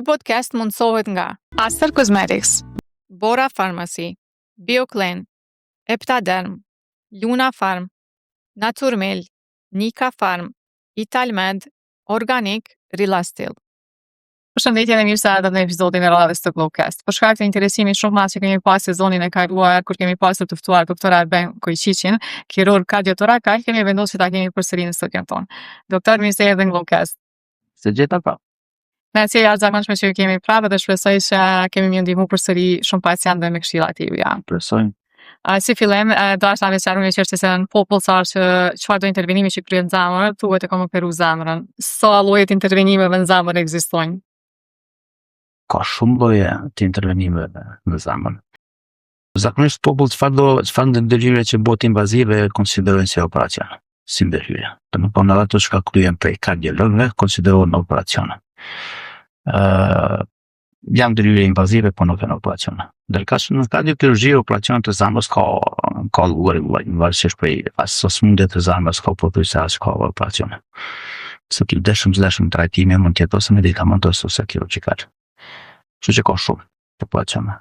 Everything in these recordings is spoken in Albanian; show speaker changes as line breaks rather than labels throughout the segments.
Ky podcast mundësohet nga Aster Cosmetics, Bora Pharmacy, BioClean, Eptaderm, Luna Farm, Naturmel, Nika Farm, Italmed, Organic, Rilastil. Përshëndetje dhe mirë se ardhët në episodin e radhës të Glowcast. Për shkak të interesimit shumë madh që kemi pas sezonin e kaluar, kur kemi pasur të ftuar doktor Arben Kojqiqin, kirurg kardiotorakal, kemi vendosur ta kemi përsëri në studion tonë. Doktor, mirë se erdhën në Glowcast.
Se gjeta pa.
Në si jashtëzakonshme që ju kemi prapë dhe shpresoj që kemi më ndihmu përsëri shumë pacientëve me këshilla të juaja.
Presojmë.
Si fillim, do ashta me sqarojmë një çështje se në popullsar që çfarëdo intervenimi që kryen zemër, thuhet e kam operu zemrën. Sa lloje të intervenimeve në zemër ekzistojnë?
Ka shumë lloje të intervenimeve në zemër. Zakonisht popull çfarë ndërhyrje që bëhet invazive konsiderojnë si operacion, si ndërhyrje. Domethënë ato që kryen prej kardiologëve konsiderohen operacione. Janë ndërhyrje invazive, po nuk janë operacione. Ndërkëse në kardiokirurgji operacionet të zemrës ka lloje varësisht prej sëmundjeve të zemrës, ka pothuajse ka operacione. Sepse dëshëm trajtimi mund të jetë ose medikamentos ose kirurgjikal. Kështu që ka shumë operacione.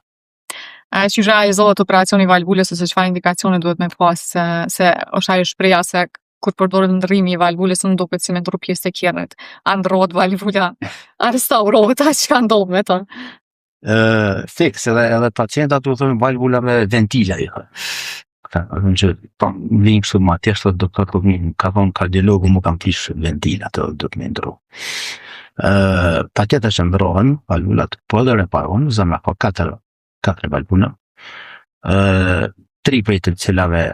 Që realizohet operacioni valvulës ose çfarë indikacione duhet me pas se është ajo shpreha se kur përdoret ndrrimi i valvulës nuk duket si me ndrru pjesë të tjerët. A ndrohet valvula? A restaurohet? A çka ndodh me të?
Fiks edhe pacientat u thonë valvula me ventila i thonë. Që vinë kështu ma tjeshtë doktor ka thonë kardiologu mu kam kish ventila të do të me ndru. Patjetër që ndrohen valvulat, po edhe reparohen, zemra ka 4 valvula, 3 prej të cilave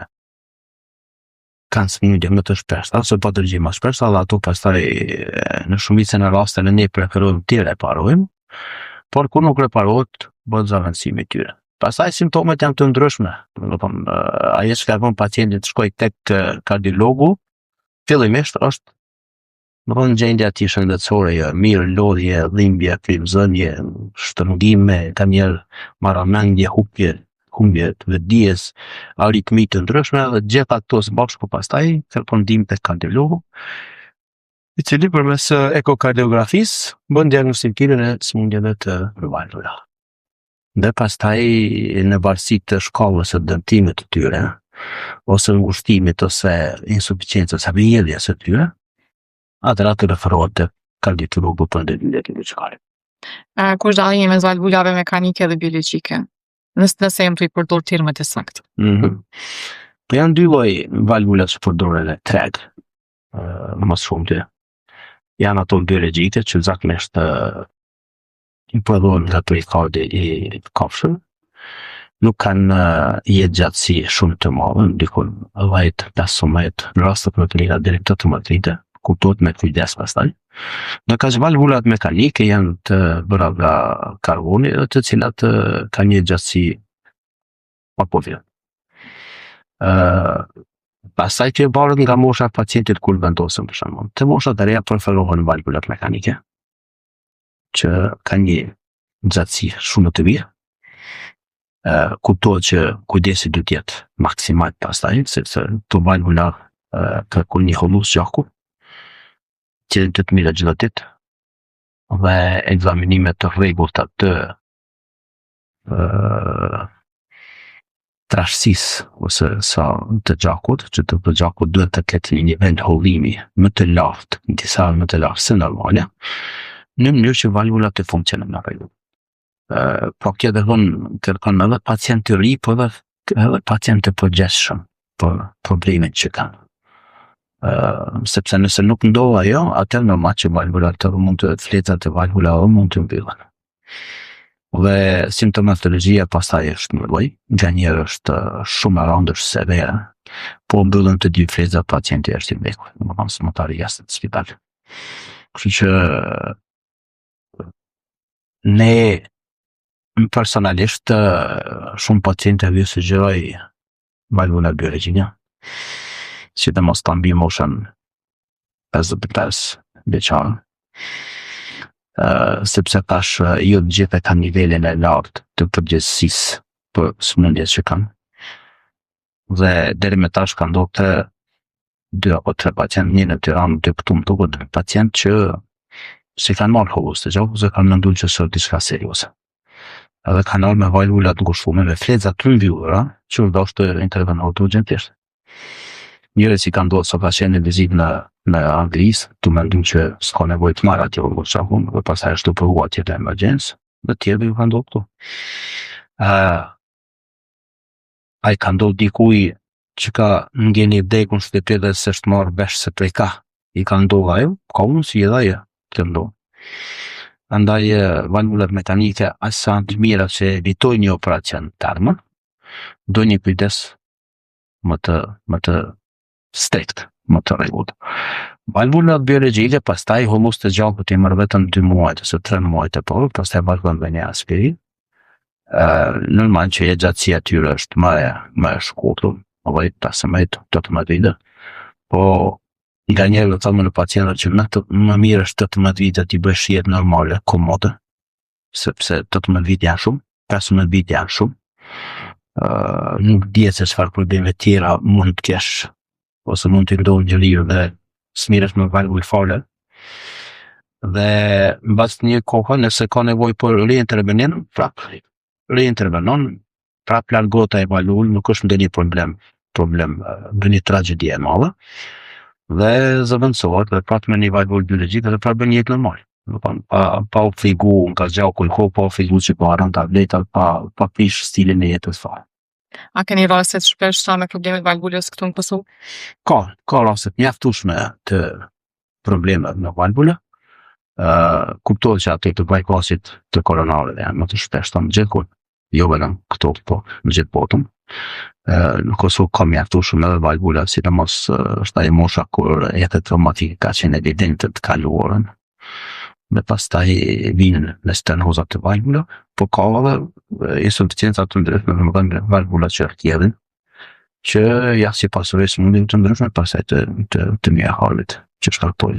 kanë smundje më të shpeshta, ose po dërgjim më shpeshta, dhe ato pastaj në shumicën e rasteve ne preferojmë të reparojmë, por kur nuk reparohet, bëhet zavendësimi i tyre. Pastaj simptomet janë të ndryshme. Ajo që ka thonë pacientit shkoj tek kardiologu, fillimisht është në gjendja ti shëndetësore, mirë, lodhje, dhimbje, frymëzënie, shtrëngime, ka njerë marramendje, humbje të vetdijes, aritmi të ndryshme dhe gjitha këto së bashku pastaj kërkon ndihmë tek kardiologu, i cili përmes ekokardiografisë bën diagnostikimin e smundjeve të valvulave. Dhe pastaj në varësi të shkallës së dëmtimit të tyre, ose ngushtimit ose insuficiencës së rrjedhjes së tyre, atëra të referohet të kardiokirurgu për ndërhyrje kirurgjikale.
Ku është dallimi mes valvulave mekanike dhe biologjike? Nëse jam të i përdor termat e saktë.
Po janë 2 lloj valvula që përdoren e treg, më shumë të. Janë ato biologjike që zakonisht i përdoren nga perikardi i kafshëve, nuk kanë jetë gjatësi shumë të madhe, ndikon 10-15 metra, në rast të proteina deri në 18 metra, kuptohet me kujdes pastaj. Në kas valvulat mekanike janë të bëra nga karboni dhe të cilat kanë një gjatësi apo vjen. Pastaj që varet nga mosha e pacientit kur vendosen për shembull. Te moshat e reja preferohen valvulat mekanike që kanë një gjatësi shumë të mirë. Kuptohet që kujdesi duhet të jetë maksimal pastaj, sepse këto valvula kërkojnë një hollus gjaku që të të mira gjithë ditë dhe ekzaminime të rregullta të trashësisë ose sa të gjakut, që të gjakut duhet të ketë një nivel hollimi më të lartë, disa më të lartë se normale, në mënyrë që valvulat të funksionojnë në rregull. Po kjo dhe kërkon edhe pacient të ri, po edhe pacient të përgjithshëm për problemet që kanë. Sepse nëse nuk ndodh ajo, atëherë normal që valvulat mund të fletat e valvulave mund të mbyllen. Dhe simptomatologjia pastaj është një lloj, nga njerë është shumë e rëndë, është severe, po mbyllen të 2 flezat pacienti është i vdekur, domethënë smotari jashtë të spital. Kështu që ne personalisht shumë pacientë vi sugjeroj valvula biologjike. Si të mos të mbi moshën 55 vjeçare. Sepse tash jo të gjithë kanë nivelin e lartë të përgjegjësisë për smundjet që kanë. Dhe deri me tash kanë ndodhur të 2 apo 3 pacientë, një në Tiranë, 2 këtu më duket, pacient që si kanë marrë hovës të gjaku, se kanë menduar që është diçka serioze. Edhe kanë ardhur me valvula të ngushtuara me fleza të mbyllura, që ndoshta intervenohet urgjentisht. Njerëz që kanë ndodhur sa pacientë vizit në Anglisë, tu mendojnë që s'ka nevojë të marrë atje ngushtuar, dhe pastaj është të provuar atje të emergjencë, dhe tjerë ju kanë ndodhur këtu. Ai ka ndodhur dikuj që ka ngjeni vdekun shtëpi dhe s'është marrë vesh se prej ka. I ka ndodhur ajo, ka mundësi edhe ajo të ndodhë. Andaj valvulat mekanike as sa të mira që evitojnë një operacion të ardhmen, do një kujdes më të strikt, më të rregullt. Valvulat biologjike pastaj hovës të gjakut i merr vetëm 2 muaj ose 3 muaj të parë, pastaj vazhdon me një aspirin. Normal që gjatësia e tyre është më e shkurtër, apo 18 vite. Po nga njerëzit thonë në pacientët që më mirë është 18 vite t'i bësh jetë normale, komode, sepse 18 vite janë shumë, 15 vite janë shumë. Nuk dihet se çfarë probleme tjera mund të kesh, ose mund të ndodhë gjëlirë dhe smiresh me valvull fare. Dhe mbas një kohë, nëse ka nevojë për reintervenim, reintervenon, prap largohet ai valvull, nuk është ndonjë problem, ndonjë tragjedi e madhe. Dhe zëvendësohet dhe prap me një valvull biologjik dhe prap bën jetë normal. Pa u figu nga gjaku i kohë, pa u figu që po harron tabletat, pa prish stilin e jetës fare.
A keni raste të shpeshta me probleme të valvulës këtu në Kosovë?
Ka raste të mjaftueshme të probleme në valvulë. Kuptohet që ato të bypassit të koronarëve janë më të shpeshta në gjithë kohë. Jo vetëm këtu, po në gjithë botën. Në Kosovë ka mjaftueshëm edhe valvula, sidomos është ajo mosha kur jetët traumatike ka qenë evidente të kaluarën. Dhe pastaj vinë në stenozat të valvula, po ka edhe insuficiencë të ndryshme në valvula që rrjedhin, që janë si pasojë sëmundjeve të ndryshme pastaj të mjeharit, që shkaktojnë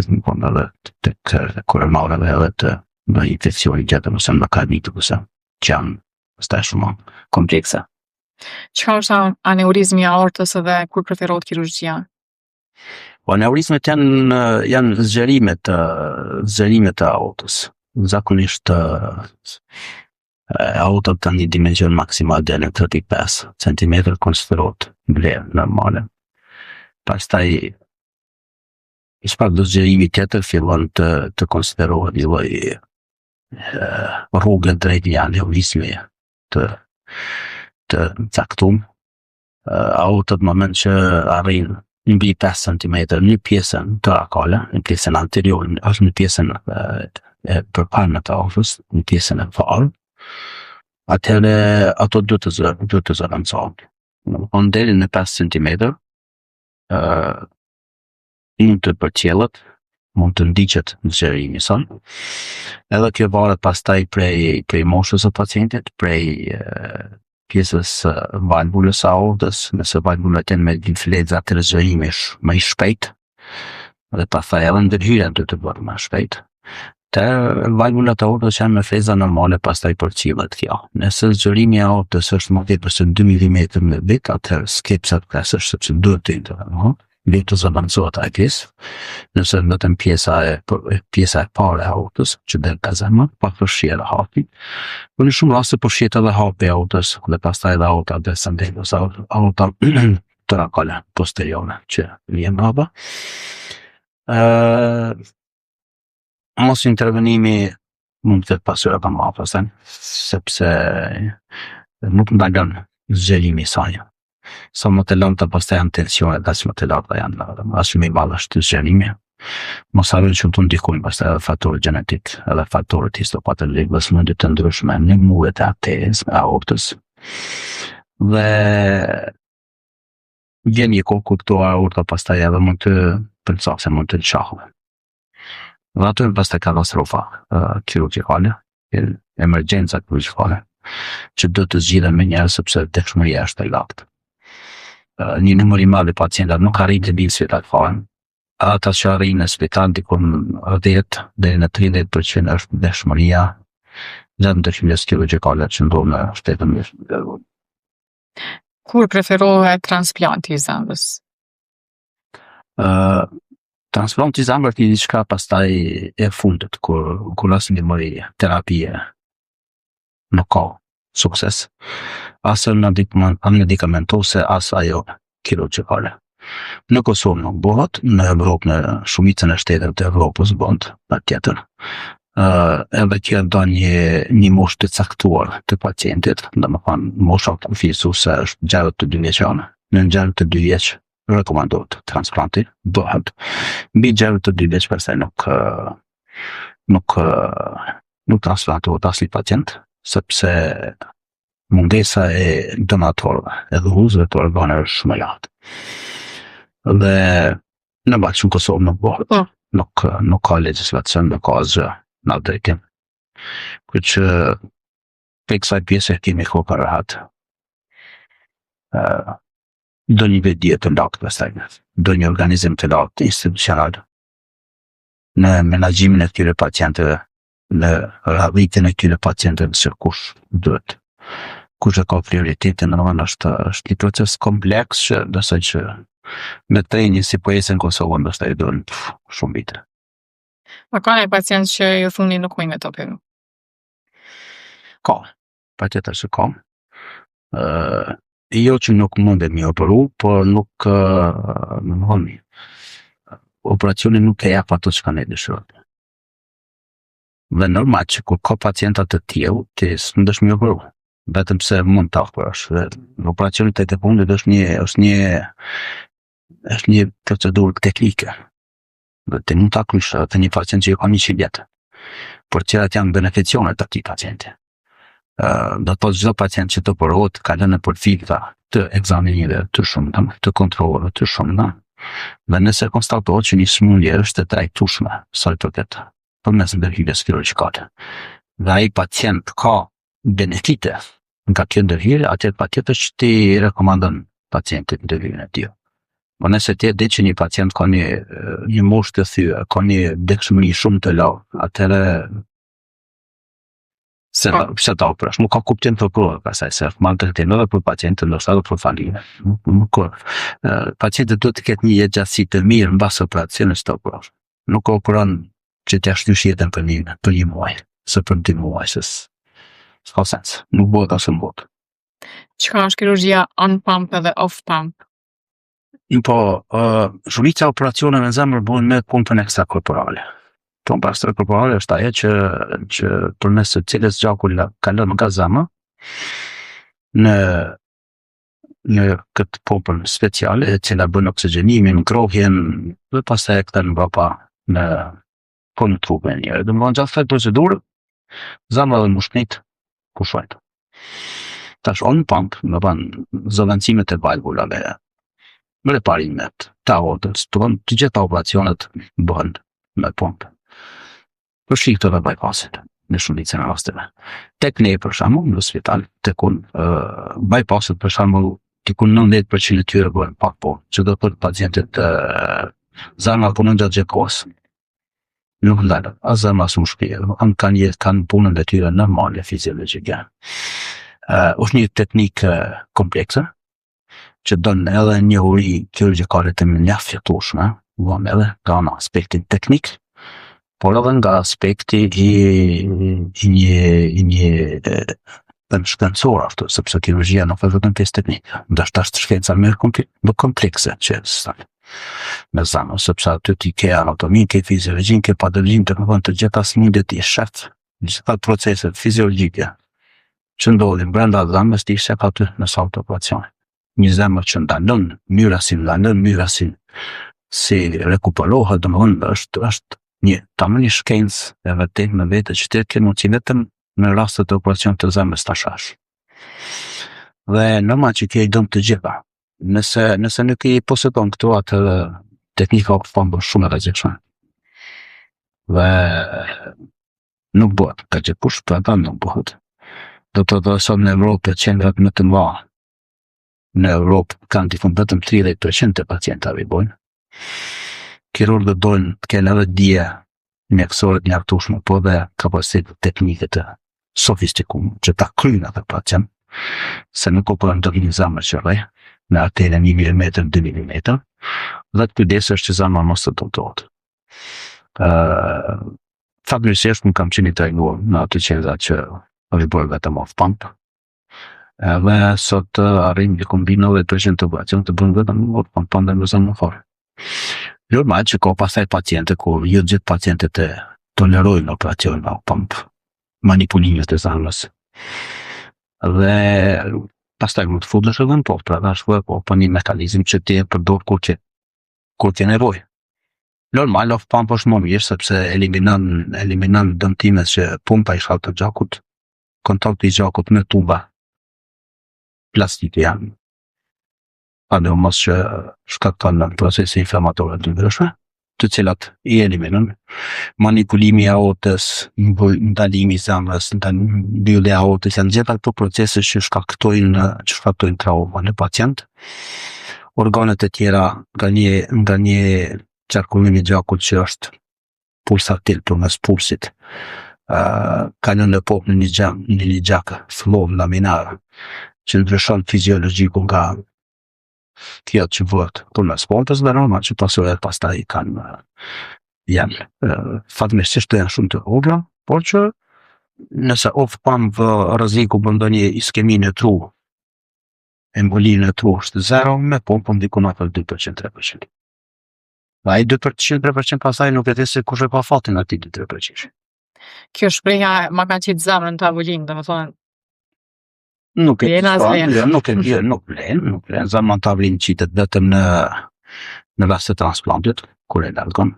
edhe tek koronarëve edhe të në infekcioni gjatë ose në karditë, që janë pastaj shumë komplekse.
Çka është aneurizmi i aortës dhe kur preferohet kirurgjia?
Aneurizmet janë zgjerimet e aortës. Zakonisht aorta ka një dimension maksimal deri në 35 cm konsiderohet vlerë normale. Pastaj çfarë do zgjerimi tjetër fillon të konsiderohet një lloj rrugë drejt një aneurizmi të caktuar. Aorta në moment që arrin mbi 5 cm në pjesën torakale, në pjesën anteriore, ose në pjesën e përparme të aortës, në pjesën e farë, atëherë ato duhet të zëvendësohen. Domethënë deri në 5 cm mund të përcjellet, mund të ndiqet zgjerimi i saj. Edhe kjo varet pastaj prej moshës së pacientit, prej pjesës valvulës së aortës, nëse valvulat janë me fleza të zgjerimi më i shpejt, dhe pastaj edhe ndërhyrja duhet të bëhet më shpejt. Të valvulat e aortës janë me fleza normale, pastaj përcjellet kjo. Nëse zgjerimi i aortës është më tepër se 2 mm në vit, atëherë skepsa klasësh sepse duhet të intervenohet. Dhe të zëvendësohet ai pjesë. Nëse vetëm pjesa e parë e aortës që del ka zemra, pa përfshirë hapi. Por në shumë raste përfshihet edhe hapi e aortës dhe pastaj edhe aorta descendente, aorta torakale posteriore që vjen mbrapa. Mos intervenimi mund të ketë pasojë të mëdha, sepse nuk ndalon zgjerimi i saj. Sa më të lëmta pastaj janë tensionet, as më të larta janë as më i madh është zgjerimi. Mos harroni që të ndikojnë pastaj edhe faktorët gjenetik, edhe faktorët histopatologjik, sëmundje të ndryshme në muret e arterisë, e aortës. Dhe vjen një kohë kur këto aorta pastaj edhe mund të përcaksen, mund të lëshohen. Dhe ato pastaj katastrofa kirurgjikale, emergjenca kirurgjikale, që do të zgjidhen me njerë sepse vdekshmëria është e lartë. Një numër i madh i pacientëve nuk arrin të vinë në spital fare. Ata që arrin në spital dikon 10 deri në 30% është vdekshmëria gjatë ndërhyrjes kirurgjikale që ndodh në shtetin e Shqipërisë.
Kur preferohet transplanti i zemrës?
Transplanti i zemrës është diçka pastaj e fundit kur asnjë mëri terapie nuk ka sukses. As medikamentose, as ajo kirurgjikale. Në Kosovë nuk bëhet, në Evropë, në shumicën e shteteve të Evropës bëhet patjetër. Edhe kjo do një moshë të caktuar të pacientit, domethënë mosha kufizuese është 62 vjeçare. Në 62 vjeç rekomandohet transplanti, bëhet. Mbi 62 vjeç pastaj nuk transplantohet asnjë pacient, sepse mungesa e donatorëve e dhuruesve të organeve është shumë e lartë. Dhe në bashkë Kosovë nuk bëhet. Nuk ka legjislacion, nuk ka asgjë në atë drejtim. Kështu që tek kësaj pjese kemi kohë rehat. Do një vedie të lartë pastaj, do një organizim të lartë institucional në menaxhimin e këtyre pacientëve, në rrjedhjen e këtyre pacientëve se kush e ka prioritetin, normalisht është një proces kompleks që besoj që me trajnin si po ecën në Kosovë ndoshta i duhen shumë vite.
A ka një pacient që ju thoni nuk mund me të operu?
Ka, patjetër se ka. Jo që nuk mundet me operu, por nuk operacioni nuk e jap ato që ne dëshirojmë. Dhe normal që kur ka pacienta të tillë, ti s'mundesh me operu, vetëm se mund ta operash. Operacioni tek e fundit është një procedurë teknike. Dhe ti mund ta krysh atë një pacient që ka 100 vjet. Por cilat janë beneficionet të atij pacienti. Do të thotë çdo pacient që të operohet ka lënë për filtra të ekzaminimeve të shumta, të kontrolleve të shumta. Dhe nëse konstatohet që një smundje është e trajtueshme sa i përket përmes ndërhyrjes kirurgjikale, dhe ai pacient ka benefite nga kjo ndërhyrje, atëherë patjetër që ti rekomandon pacientit ndërhyrjen e tij. Po nëse ti e di që një pacient ka një moshë të thyer, ka një dekshmëri shumë të lartë, atëherë se ta operash, nuk ka kuptim të operohet pastaj se maltretim edhe për pacientin ndoshta edhe për familjen. Pacienti duhet të ketë një jetëgjatësi të mirë mbas operacionit të operash. Nuk operon që t'ja shtysh jetën për një muaj, se për 2 muaj, s'ka sens. Nuk bëhet as në botë.
Çka është kirurgjia on pump edhe off pump?
Po, shumica operacioneve në zemër bëhen me pumpën ekstrakorporale. Pompa ekstrakorporale është ajo që përmes së cilës gjaku kalon nga zemra në këtë pompën speciale, e cila bën oksigjenimin, ngrohjen dhe pastaj e kthen mbrapa në trupin e njeriut. Domethënë gjatë kësaj procedure zemra dhe mushkujt pushojnë. Tash on pump, domethënë zëvendësimet e valvulave, reparimet të aortës, të gjitha operacionet bëhen me pompë. Për shikë dhe bypassit në shumicën e rasteve. Tek ne për shembull në spital tekun bypassit për shembull tikun 90% e tyre bëhen pak po, që do të thotë pacientët zemra punon gjatë gjithë kohës. Nuk ndalen, as zemra as mushkuj, kanë punën e tyre normale fiziologjike. Është një teknikë komplekse që don edhe një uri kirurgjikale të mjaftëtueshme, von edhe nga aspektin teknik, por edhe nga aspekti i një shkencor ashtu, sepse kirurgjia nuk është vetëm pjesë teknike, ndoshta është shkenca më komplekse që me zemrën, sepse aty ti ke anatomin, ke fiziologjin, ke patologjin, të gjitha smundjet i shef, gjitha proceset fiziologjike që ndodhin brenda zemrës ti shef aty në sallë të operacionit. Një zemër që ndalon myra si rekuperohet, domethënë është një shkencë e vërtet me vete që ti ke mundësi vetëm në rastet e operacionit të zemrës ta shash. Dhe normal që ti i dëm të gjitha. Nëse nuk i posedon këto, atë teknika bën shumë e rrezikshme. Dhe nuk bëhet, ka gjithkush për ata nuk bëhet. Do të thotë sot në Evropë qendrat më të mëdha në Europë kanë vetëm 30% të pacientave i bojnë. Kirurgët dojnë të kenë edhe dije mjekësore të mjaftueshme, po dhe kapacitet teknike të sofistikuar që ta kryejnë atë pacient, se nuk operojnë dot një zemër që rrej, në arterën 1 mm, 2 mm, dhe të kujdesesh që zemra mos të dëmtohet. Fatmirësisht unë kam qenë i trajnuar në atë qendra që është bërë vetëm off pump. Dhe sot arrim një kombin 90% të operacion të bën vetëm off pump pa ndërmëzën më fare. Normal që ka pastaj paciente ku jo gjithë pacientët e tolerojnë operacionin off pump, manipulimet e zemrës. Dhe pastaj mund të futesh edhe në post, pra është po një mekanizëm që ti e përdor kur ke nevojë. Normal off pump është më mirë sepse eliminon dëmtimet që pumpa i shkallë të gjakut, kontakti i gjakut me tuba plastike janë. Ado mos që shkakton në procese inflamatore të ndryshme, të cilat i eliminon manipulimi i aortës, ndalimi i zemrës, mbyllja e aortës, janë gjitha këto procese që shkaktojnë trauma në pacient. Organet e tjera nga një qarkullim i gjakut që është pulsatil përmes pulsit, kalon në popë në një gjak flow laminar që ndryshon fiziologjiku nga kjo që bëhet përmes pompës dhe normal që pasuret pastaj janë fatmirësisht janë shumë të vogla, por që nëse off pump rreziku për ndonjë iskemi në tru, emboli në tru është 0, me pompën ndikon atë 2%, 3%. Dhe ai 2%, 3% pastaj nuk e di se kush e ka fatin atij 2-3%.
Kjo shpreha ma ka qitë zemrën të avullinë, domethënë.
Nuk e
Vjen
nuk vlen, zemra të avullinë qitet vetëm në rast të transplantit, kur e largon.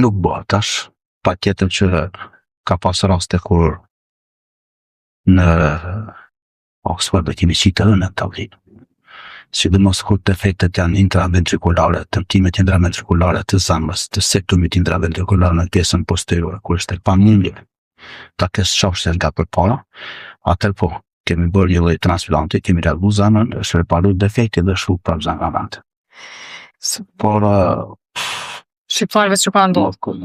Nuk bëhet tash, patjetër që ka pas raste kur në Oxford do kemi qitë edhe në të avullinë. Sidomos kur defektet janë intraventrikulare, dëmtimet intraventrikulare të zemrës, të septumit intraventrikulare në pjesën posteriore, kur është tek pamundje ta kesh qafshë nga përpara, atëherë po, kemi bërë një lloj transplanti, kemi largu zemrën, është reparuar defekti dhe shku prapë zemra vend. Por
shqiptarëve që ka ndodhur.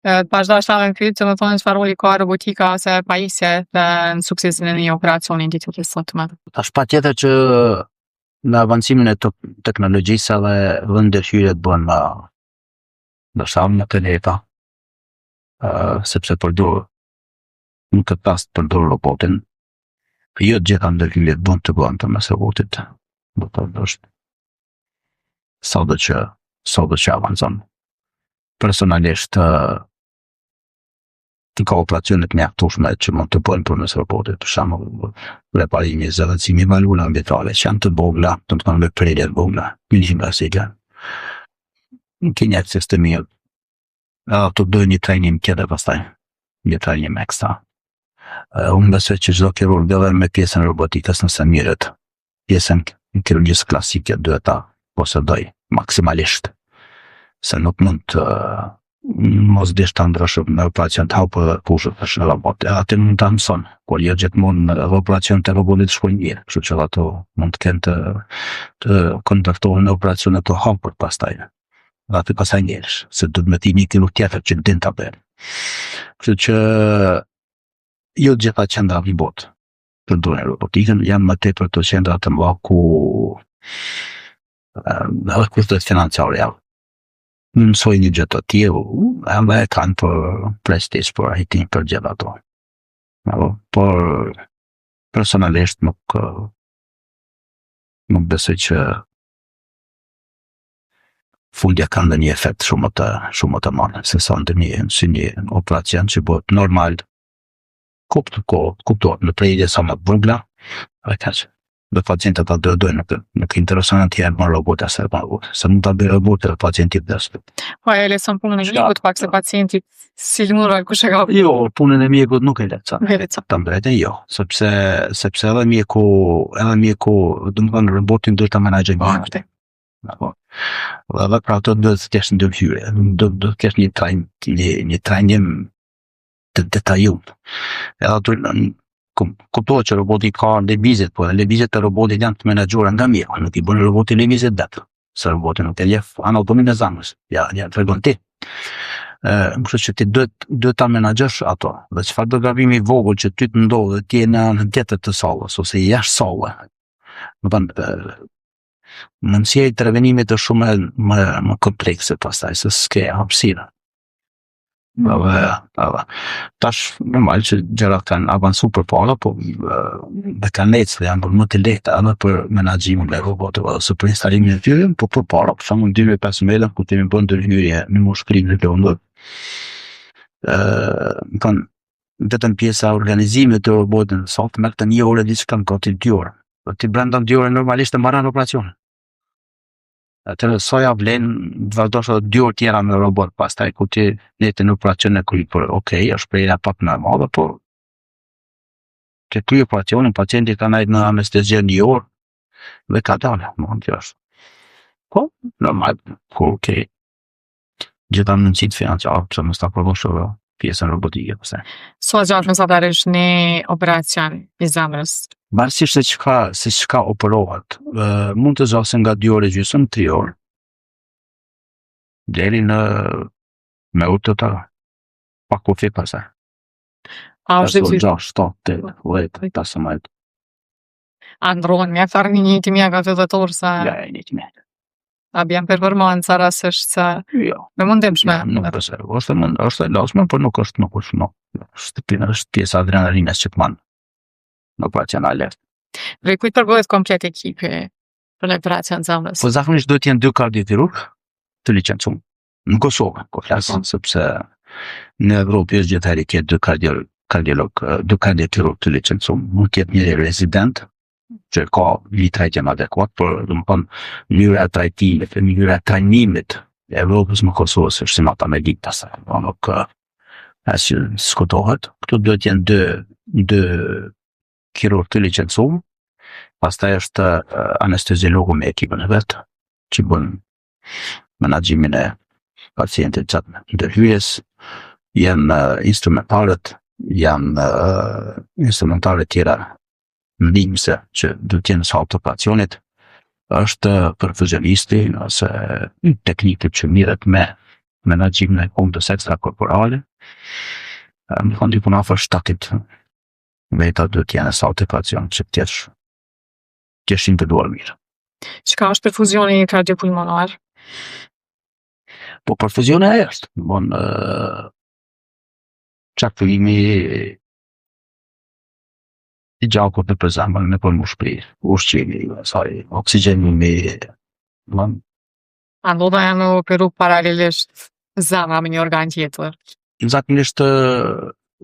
Vazhdojsh edhe në pyet, domethënë çfarë roli ka robotika ose pajisje në suksesin e një operacioni ditë të sotme.
Tash patjetër që në avancimin e teknologjisë edhe ndërhyrjet bën në shumë të lehta, sepse në këtë rast përdor robotin, jo gjitha ndërhyrjet bën të bëhen përmes robotit. Do të thosh sado që avancon. Personalisht ka operacionet mjaftueshme që mund të bëhen përmes robotit, për shembull reparimi i zëvendësimi i valvulave ambientale, që janë të vogla, do të thonë me prerje të vogla, milimetra sigla. Keni akses të mirë. Ato dojnë një trajnim tjetër pastaj, një trajnim ekstra. Unë besoj që çdo kirurg edhe me pjesën e robotikës nëse mirët, pjesën e kirurgjisë klasike duhet ta posedoj maksimalisht. Se nuk mund të mos dish të ndryshë në operacion të hapë dhe pushët është në robot. Atë mund të mëson, kur jo gjithmonë në operacion të robotit shkojnë mirë, kështu që ato mund të kenë të kontaktohen në operacionet të hapër pastaj. Dhe aty pasaj njerësh, se du të me ti një kirurg tjetër që din të bërë. Kështu që jo gjitha qendra në botë përdorin robotikën, janë më tepër të qendra të mëdha ku edhe kushtet financiare janë. Mësoj një gjë të tillë, edhe e kanë për prestis, për arritje për gjithë ato. Por personalisht nuk besoj që fundja ka ndonjë efekt shumë të madh, se sa si një operacion që bëhet normal, kuptohet në prejgje sa më të vogla, dhe kaq. Dhe pacientët atë dojnë nuk intereson të jenë më robot asë e robot. Se mund të bëjë robot e pacientit dhe
Po e leson punën e mjekut pak se pacientit si lumura kush e ka.
Jo, punën e mjekut nuk e leca.
Nuk e leca.
Të mbretën jo, sepse edhe mjeku, domethënë robotin duhet ta menaxhojë mirë. Dhe pra ato duhet të kesh ndërhyrje, duhet të kesh një trajnim të detajuar. Edhe aty kuptohet që roboti ka lëvizjet, po lëvizjet e robotit janë të menaxhuara nga mjeku, nuk i bën robotin lëvizjet vetë. Se roboti nuk e njeh anatominë e zemrës. Ja tregon ti. Kështu që ti duhet ta menaxhosh ato. Dhe çfarë do gabimi i vogël që ty të ndodhet ti je në anën tjetër të sallës ose jashtë sallës. Do të thonë mundësia e intervenimit është shumë më komplekse pastaj se s'ke hapësirë. Tash normal që gjërat kanë avancu përpara, po dhe kanë ecë dhe janë bërë më të lehta edhe për menaxhimin e robotëve ose për instalimin e tyre, po përpara, për shembull 2015 kur kemi bën ndërhyrje në mushkrim në Londër. Vetëm pjesa e organizimit të robotit sot merrte 1 orë diçka në gati 2 orë. Do ti brenda 2 orë normalisht e marrën operacionin. Atëherë soja vlen të vazhdosh edhe 2 orë tjera me robot, pastaj kur ti nete në operacion e kryj, por okay, është prerja pak normale, por ke kryj operacionin, pacienti ka nejtë në anestezi 1 orë dhe ka dalë, mund të është. Po, normal, kur ke gjitha mundësit financiare, pëse mos ta provosh edhe pjesën robotike, pastaj.
Sa gjatë mesatarisht një operacion i zemrës?
Varësisht se çka operohet, mund të zgjasë nga 2 orë gjysmë, 3 orë, deri në me urtë të pak kufi pasaj.
A është difficil?
6, 7, 8, 15.
A ndrohen mjaftar një mjeka të dhëtor sa
Ja, një mjeka.
a bjen performanca rasisht sa
Jo.
me mundimshme?
Nuk përse, është e lasme, por nuk është është pjesa adrenalinës që të manë. Në operacion alert.
Dhe kujt përgohet komplet ekipi për në operacion zemrës?
Po zakonisht duhet jenë 2 kardiokhirurg të licencum. Në Kosovë, ko flasën, sepse në Evropë është gjithëherë ke 2 kardiokhirurg të licencum. Mund të jetë një rezident që ka trajtim adekuat, por do të thonë mënyra e trajnimit e Evropës në Kosovë është si mata me ditë asaj. Nuk asë diskutohet. Këtu duhet jenë 2 kirurg të licencum, pastaj është anesteziologu me ekipën e vetë, që bën menaxhimin e pacientit gjatë ndërhyrjes, janë instrumentalet tjera ndihmëse që do të jenë sallë të operacionit, është perfusionisti ose teknikët që mirët me menaxhimin e kontës ekstrakorporale. Më thonë diku në afër 7 veta do të jenë sallë të operacionit që t'jesh integruar mirë.
Çka është perfuzioni kardiopulmonar?
Po perfuzioni është, çarkullimi i gjakut në zemrën në pulmushpri, ushqimi, oksigjenimi,
A ndodha janë operu paralelisht zemra me një organ tjetër?
zakonisht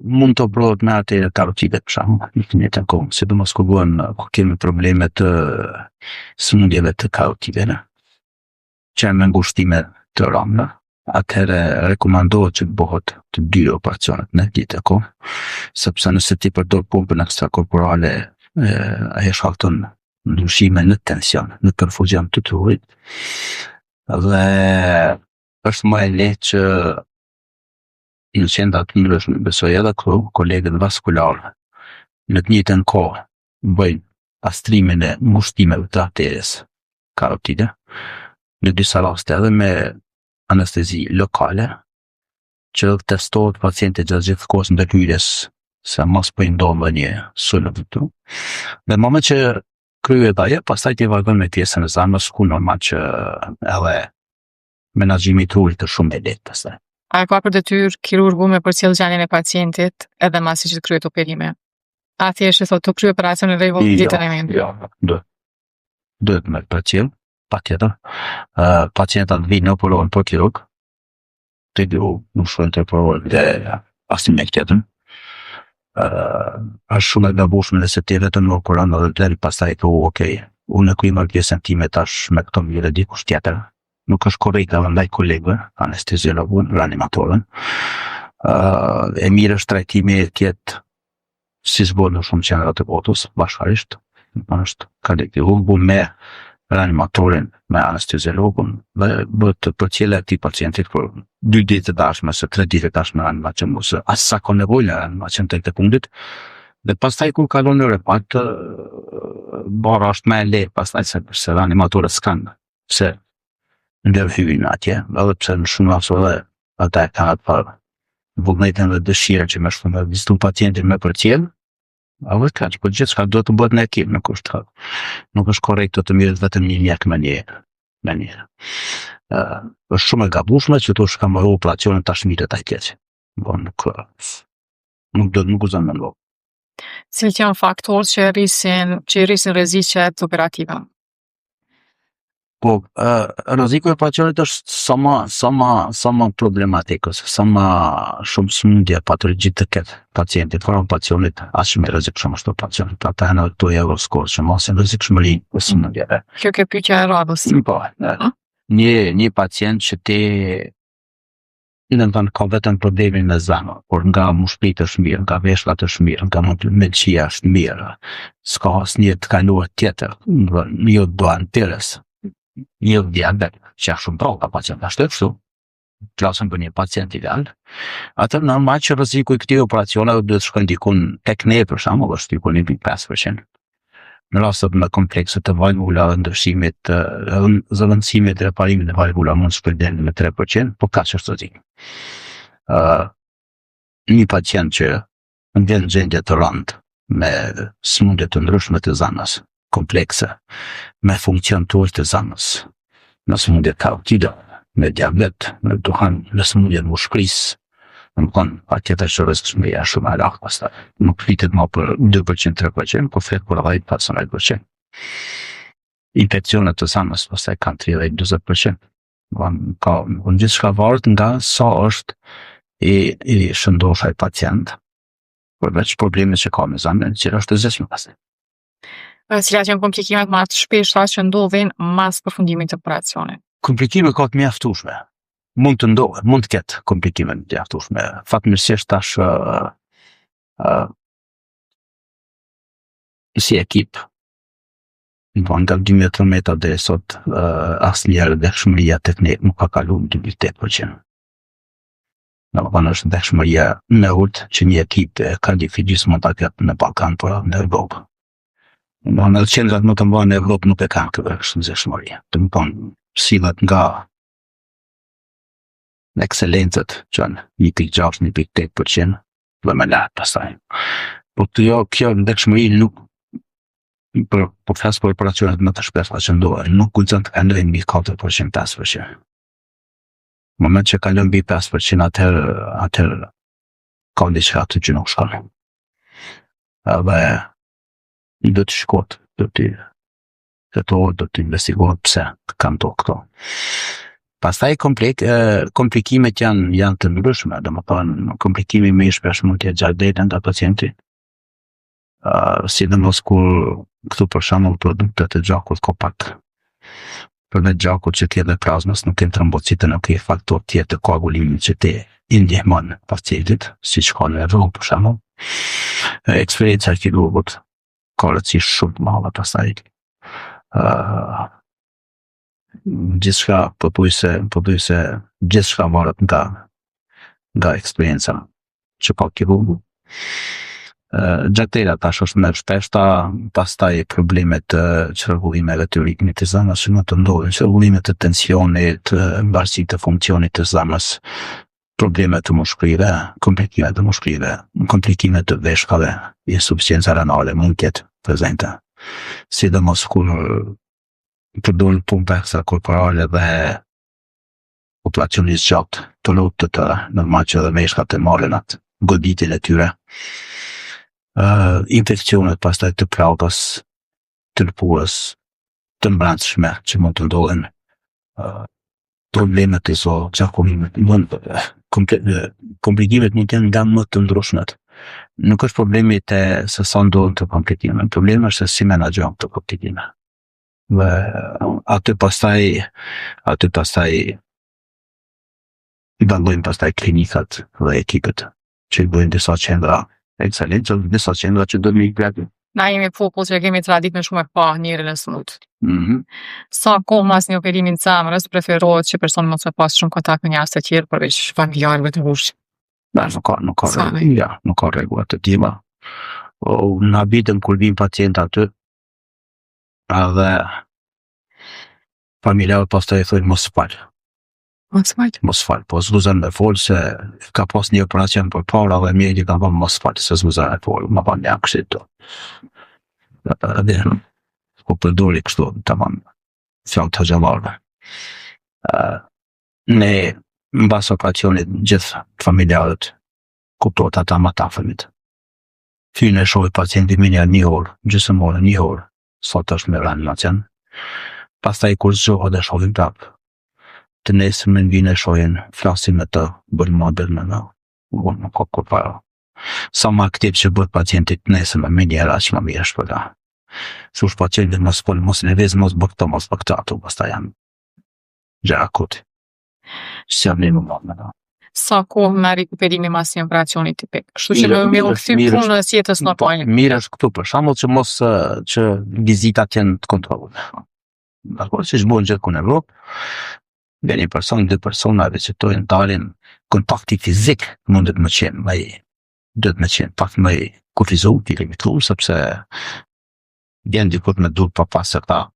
mund të operohet me arterë karotide për shembull, në të njëjtën kohë, sidomos kur kemi probleme të sëmundjeve të karotideve, që janë me ngushtime të rënda, atëherë rekomandohet që të bëhet të 2 operacionet në ditë kohë, sepse nëse ti përdor pumpën ekstrakorporale, ajo shkakton ndryshime në tension, në perfuzion të trurit, dhe është më e lehtë që në qenda të ndryshme, besoj edhe kolegët vaskularë në të njëjtën kohë bëjnë pastrimin e ngushtimeve të arterës karotide, në disa raste edhe me anestezi lokale, që testohet pacientit gjatë gjithë kohës ndërhyrjes se mos po i ndodh një sulm këtu. Dhe në moment që kryhet ajo, pastaj ti vazhdon me pjesën e zemrës, ku normal që edhe menaxhimi i trurit është shumë i lehtë pastaj.
A ka për detyrë kirurgu me përcjell gjendjen e pacientit edhe masi që të kryhet operimi? A thjesht thotë të kryej operacionin rregull ditën e vendit?
Jo, duhet me përcjell, patjetër. Pacientat vinë operohen për kirurg, të nuk shkojnë të operohen dhe asnjë me tjetër. Është shumë e gabueshme nëse ti vetëm në operon dhe deri pastaj thua okay, unë kryej marr pjesën time tash me këto mirë dikush tjetër. Nuk është korrekte ndaj kolegëve, anesteziologun, reanimatorën. E mirë është trajtimi tjetë si zbor në shumë qendra të botës, bashkarisht. Është kardiolog me reanimatorin, me anesteziologun, dhe bëhet përcjellja e këtij pacientit për 2 ditë të dashme, ose 3 ditë të dashme reanimacion, ose as sa ka nevojë në reanimacion tek të fundit. Dhe pastaj kur kalon në repat, bara është më e lehtë pastaj se reanimatorët s'kan se ndërhyjnë atje, edhe pse në shumë raste ata e kanë për vullnetin dhe dëshirën që më shkon të vizitu pacientin me përcjell, apo kaq, po gjithçka duhet të bëhet në ekip, nuk është korrekt të mirët vetëm një mjek me një. Është shumë e gabueshme që tu shka marrë operacionin tashmire të keq. Po nuk guzon me ndodh.
Cilët janë faktorët që rrisin rreziqet operative?
Po, rreziku i operacionit është sa më problematik, ose sa më shumë sëmundje patologji të ketë pacienti para operacionit, aq më rrezikshëm është operacioni. Ata janë këto Euroscore që mosin rrezikshmëri e sëmundjeve.
Kjo ke pyetja e radhës.
Po, një pacient që ti ka vetëm problemin me zemër, por nga mushklit është mirë, nga veshkat është mirë, nga mëlçia është mirë, s'ka asnjë të kaluar tjetër, jo duan tërës, jo diabet, që është shumë prova pacient ashtu kështu, klasën për një pacient ideal, atë normal që rreziku i këtij operacione duhet të shkojë diku tek ne për shembull është diku 1.5%. Në rastet më komplekse të valvula dhe ndryshimit, zëvendësimit dhe reparimit të valvula mund të shkojë deri në 3%, por kaq është rrezik. Një pacient që vjen në gjendje të rëndë me sëmundje të ndryshme të zemrës, komplekse, me funksion të ulët të zemrës, në sëmundje karotide, me diabet, me duhan, në sëmundje të mushkërisë, atjetër që rrezikshmëria është shumë e lartë pastaj. Nuk flitet më për 2%, 3%, por flet për 10-15%. Infeksionet të zemrës pastaj kanë 30-40%. Gjithçka varet nga sa është i shëndosha i pacient, përveç problemet që ka me zemrën, që është të zgjeshme pastaj.
Cilat janë komplikimet më të shpeshta që ndodhin mas përfundimit të operacionit?
Komplikime ka të mjaftueshme. Mund të ndodhë, mund të ketë komplikime të mjaftueshme. Fatmirësisht tash si ekip, nga 2013 deri sot asnjëherë dëshmëria teknike nuk ka kaluar 2.8%. Është dëshmëria më e ulët që një ekip kardiologjist mund ta ketë në Ballkan por në Evropë. Në qendrat më të mëdha në Evropë nuk e kanë këtë dëshmëri. Sillet nga ekselencët që janë 1.6-1.8%, dhe më lartë pastaj. Po kjo ndërshmëri nuk, po flas për operacionet më të shpeshta që ndodhin, nuk guxon të kalojnë mbi 4%, 5%. Në moment që kalon mbi 5%, atëherë ka diçka aty që nuk shkon. Dhe do të shkot, do të investigohet pse kanë to këto. Pastaj komplikimet janë të ndryshme, domethënë komplikimi më i shpesh mund të jetë gjakdeta nga pacienti. Sidomos kur këtu për shembull produktet e gjakut ka pak përveç gjakut që t'jedhe plazmës, nuk kemë trombocite, nuk ke faktor tjetër të koagulimit që ti i ndihmon pacientit, siç ka në Evropë për shembull. Eksperjenca e kirurgut ka rëndësi shumë të madhe pastaj. Gjithçka pothuajse gjithçka varet nga eksperienca që ka kirurgu. Gjaktera tash është më e shpeshta, pastaj problemet të çrregullimeve të ritmit të zemrës që mund të ndodhin, çrregullimet të tensionit, mbarësi të funksionit të zemrës, probleme të mushkërive, komplikime të mushkërive, komplikime të veshkave, insuficienca renale mund të jetë prezente. Sidomos kur përdorën pumpa ekstrakorporale dhe operacioni i gjatë të lutët të normal që dhe veshkat e marrin atë goditin e tyre. Infekcionet pastaj të plagës, të lëkurës, të mbrëmshme që mund të ndodhin, problemet e gjakullimit, komplikimet mund të jenë nga më të ndryshmet. Nuk është problemi se sa ndodhin të komplikimet, problemi është se si menaxhojmë të komplikimet. Dhe aty pastaj i bandojnë pastaj klinikat dhe ekipet që i bëjnë disa qendra ekselencë, disa qendra që do të mikë.
Na jemi popull që kemi tradit me shumë e pa njërin e smut. Sa kohë mas një operimin të zemrës preferohet që personi mos me pas shumë kontakt me njerëz të tjerë përveç familjarëve të huaj.
Nuk ka rregulla të tilla. Në habitën kur vin pacient aty, edhe familjarët pastaj i thonë mos fal. Mos fal, po zguzon me fol se ka pas një operacion për para dhe mjeti ka thonë mos fal se zguzon me fol, ma pa një kështu. Dhe ku përdori kështu tamam fjalë të xhallarve. Ne mbas operacionit gjithë familjarët kuptohet ata më të afërmit. Fynë e shohë pacienti minja 1 orë, gjysmë orë, 1 orë, sot është me reanimacion. Pastaj kur zgjohet dhe shohim prapë. Të nesërmen vinë e shohin, flasin me të, bërë model me në, unë nuk kur para. Sa më aktiv që bëtë pacientit nesërmen, me njëra që më mirë shpëta. Se është pacientit mos folë, mos levez, mos bëk këto, mos bëk këta, atu, basta janë gjera kuti. Që jam një më modë me në.
Sa kohë me rikuperimi mas një operacioni tipik? Kështu që me u kthy punës jetës normale.
Mirë është këtu për shembull që mos që vizitat janë të kontrolluara. Dakor, siç bën gjithku në Evropë, dhe një person, 2 persona vizitojnë dalin kontakti fizik mundet më qenë duhet më qenë pak më kufizuar, të limituar, sepse vjen dikur me dur pa pas se ta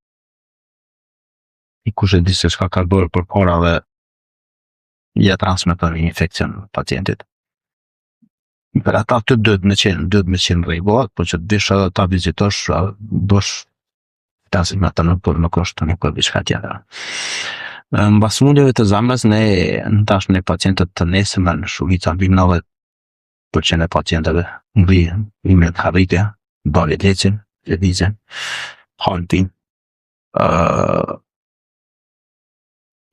i kush e di se çka ka bërë përpara dhe ja transmeton një infekcion pacientit. Për ata të duhet më qenë rregullat, por që të dish edhe ta vizitosh, dosh tasim ata nuk është një diçka tjetër. Mbas smundjeve të zemrës, ne tash ne pacientët të nesërmen shumica mbi 90% e pacientëve ngrihen harritje, dalin lecin, lëvizjen, haltin.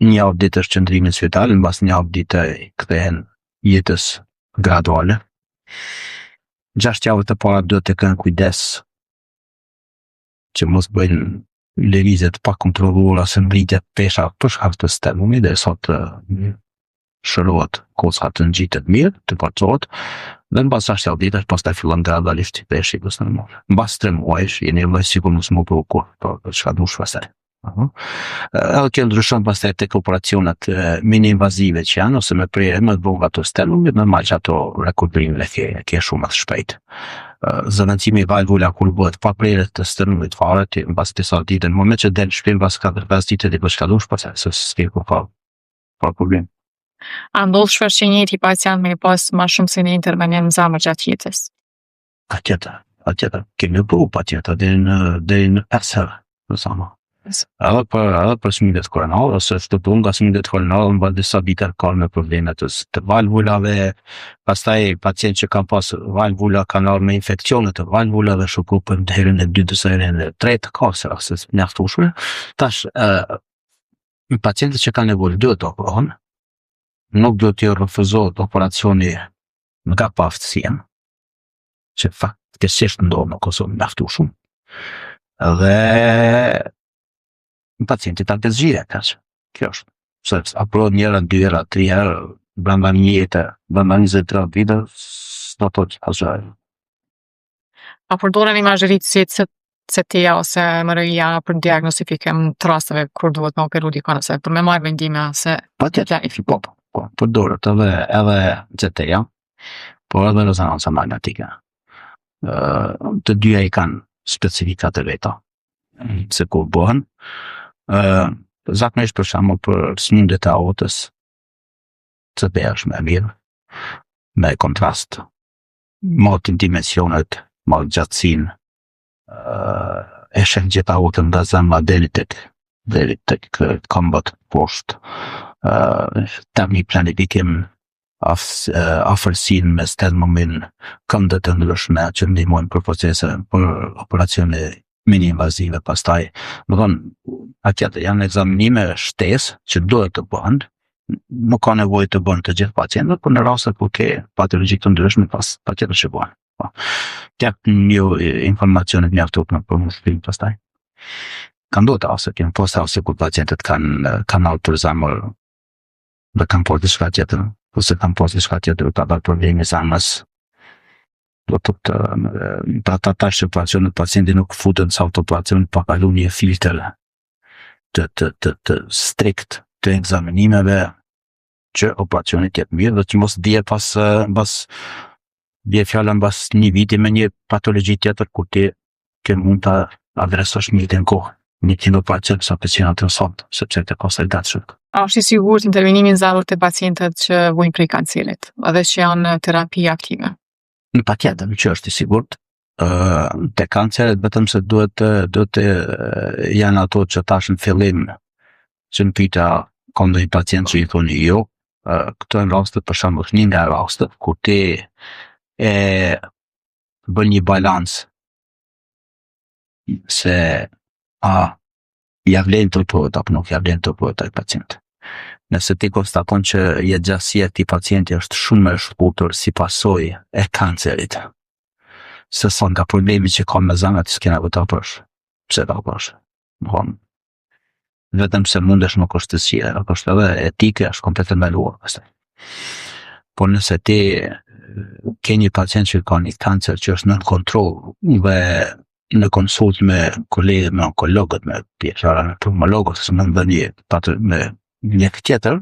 Një javë ditë është qëndrimi në spital, mbas një javë ditë kthehen jetës graduale. 6 javë të para duhet të kenë kujdes që mos bëjnë lëvizjet pa kontrolluara se ngritet pesha për shkak të stenumit dhe sot shërohet koca të ngjitet mirë, të forcohet dhe mbas 6 javë ditësh pastaj fillon gradualisht të peshi pas normal. Mbas 3 muajsh jeni më sikur mos më provokur, për çka dush pastaj. Edhe kjo ndryshon pastaj tek operacionet mini-invazive që janë ose me prerje më të vogla të stenumit, normal që ato rekuperimit e ke shumë më shpejt. Zëvendësimi i valvula kur bëhet pa prerje të stenumit fare, mbas disa ditë, në moment që del shpirt mbas 4-5 ditë dhe bësh kalush pas se s'ke pa problem.
A ndodh shpesh që njëri pacient me pas më shumë se një intervenim zemër gjatë jetës?
Atjetër, kemi bëu patjetër deri në 5 herë, në sama. Edhe për sëmundjet koronare, ose shtuar nga sëmundjet koronare, në disa vite ka me probleme të valvulave, pastaj pacient që kanë pas valvula kanë ardhur me infekcione të valvulave, shoku për herën e 2 ose herën e 3 ka se mjaftueshme. Tash pacientët që kanë nevojë duhet të operohen, nuk duhet t'i refuzohet operacioni nga paaftësia, që faktikisht ndodh në Kosovë mjaftueshëm. Dhe pacienti ta zgjidhet kaq. Kjo është. Sepse apo 1, 2, 3 herë brenda një jete, brenda 20-30 vite, s'do të thotë asgjë.
A përdoren imazhëritësit CT-ja ose MRI-ja për diagnostifikim të rasteve kur duhet me operu dikon ose për me marrë vendime se
përdoret edhe CT-ja, por edhe rezonanca magnetike. Të dyja i kanë specifikat e veta se kur bëhen. Zakonisht për shembull për sëmundjet e aortës CT-ja është më mirë, me kontrast, motin dimensionet, mot gjatësinë, e shen gjitha aortën nga zemra deri tek këmbët poshtë. Tani planifikim afërsinë mes stendumin, këmbët të ndryshme që ndihmojnë për procese për operacione mini-invazive pastaj. Do thonë, atje janë ekzaminime shtesë që duhet të bëhen, nuk ka nevojë të bën të gjithë pacientët, por në raste kur ke patologji të ndryshme patjetër që bëhen. Tek një informacione të mjaftueshme për mushkilin pastaj. Kanë ndodhur ose kanë posë ose kur pacientët kanë ardhur zemër dhe kanë posë diçka tjetër, ose kanë posë diçka tjetër ka dalë problemi zemrës. Do të ata tash operacionet pacienti nuk futen sa autooperacion pa kalu një filtr të strikt të ekzaminimeve që operacioni të jetë mirë dhe që mos dje bie fjala mbas një viti me një patologji tjetër kur ti mund ta adresosh mirë në kohë. një kilo pacient sa pacientat të sot, sepse të konsultat shumë.
A është i sigurt intervenimi në zamër të pacientët që vujnë prej kancerit, edhe që janë në terapi aktive?
Në patjetër që është i sigurt. Te kanceret vetëm se duhet janë ato që tash në fillim që në pyta ka ndonjë pacient që i thoni jo, këto janë rastet për shembull një nga rastet kur ti e bën një balans se ja vlen të përët apo nuk ja vlen të përët ai pacient. Nëse ti konstaton që jetëgjatësia e këtij pacienti është shumë e shkurtër si pasojë e kancerit, se sa nga problemi që ka me zemrën ti s'ke nevojë ta bësh. Pse ta bësh? Domthon, vetëm se mundesh nuk është të sjellë, është edhe etike, është komplet e ndaluar pastaj. Por nëse ti ke një pacient që ka një kancer që është nën kontroll dhe në konsult me kolegët, me onkologët, me pjesëmarrën e pneumologët, ose me një tjetër,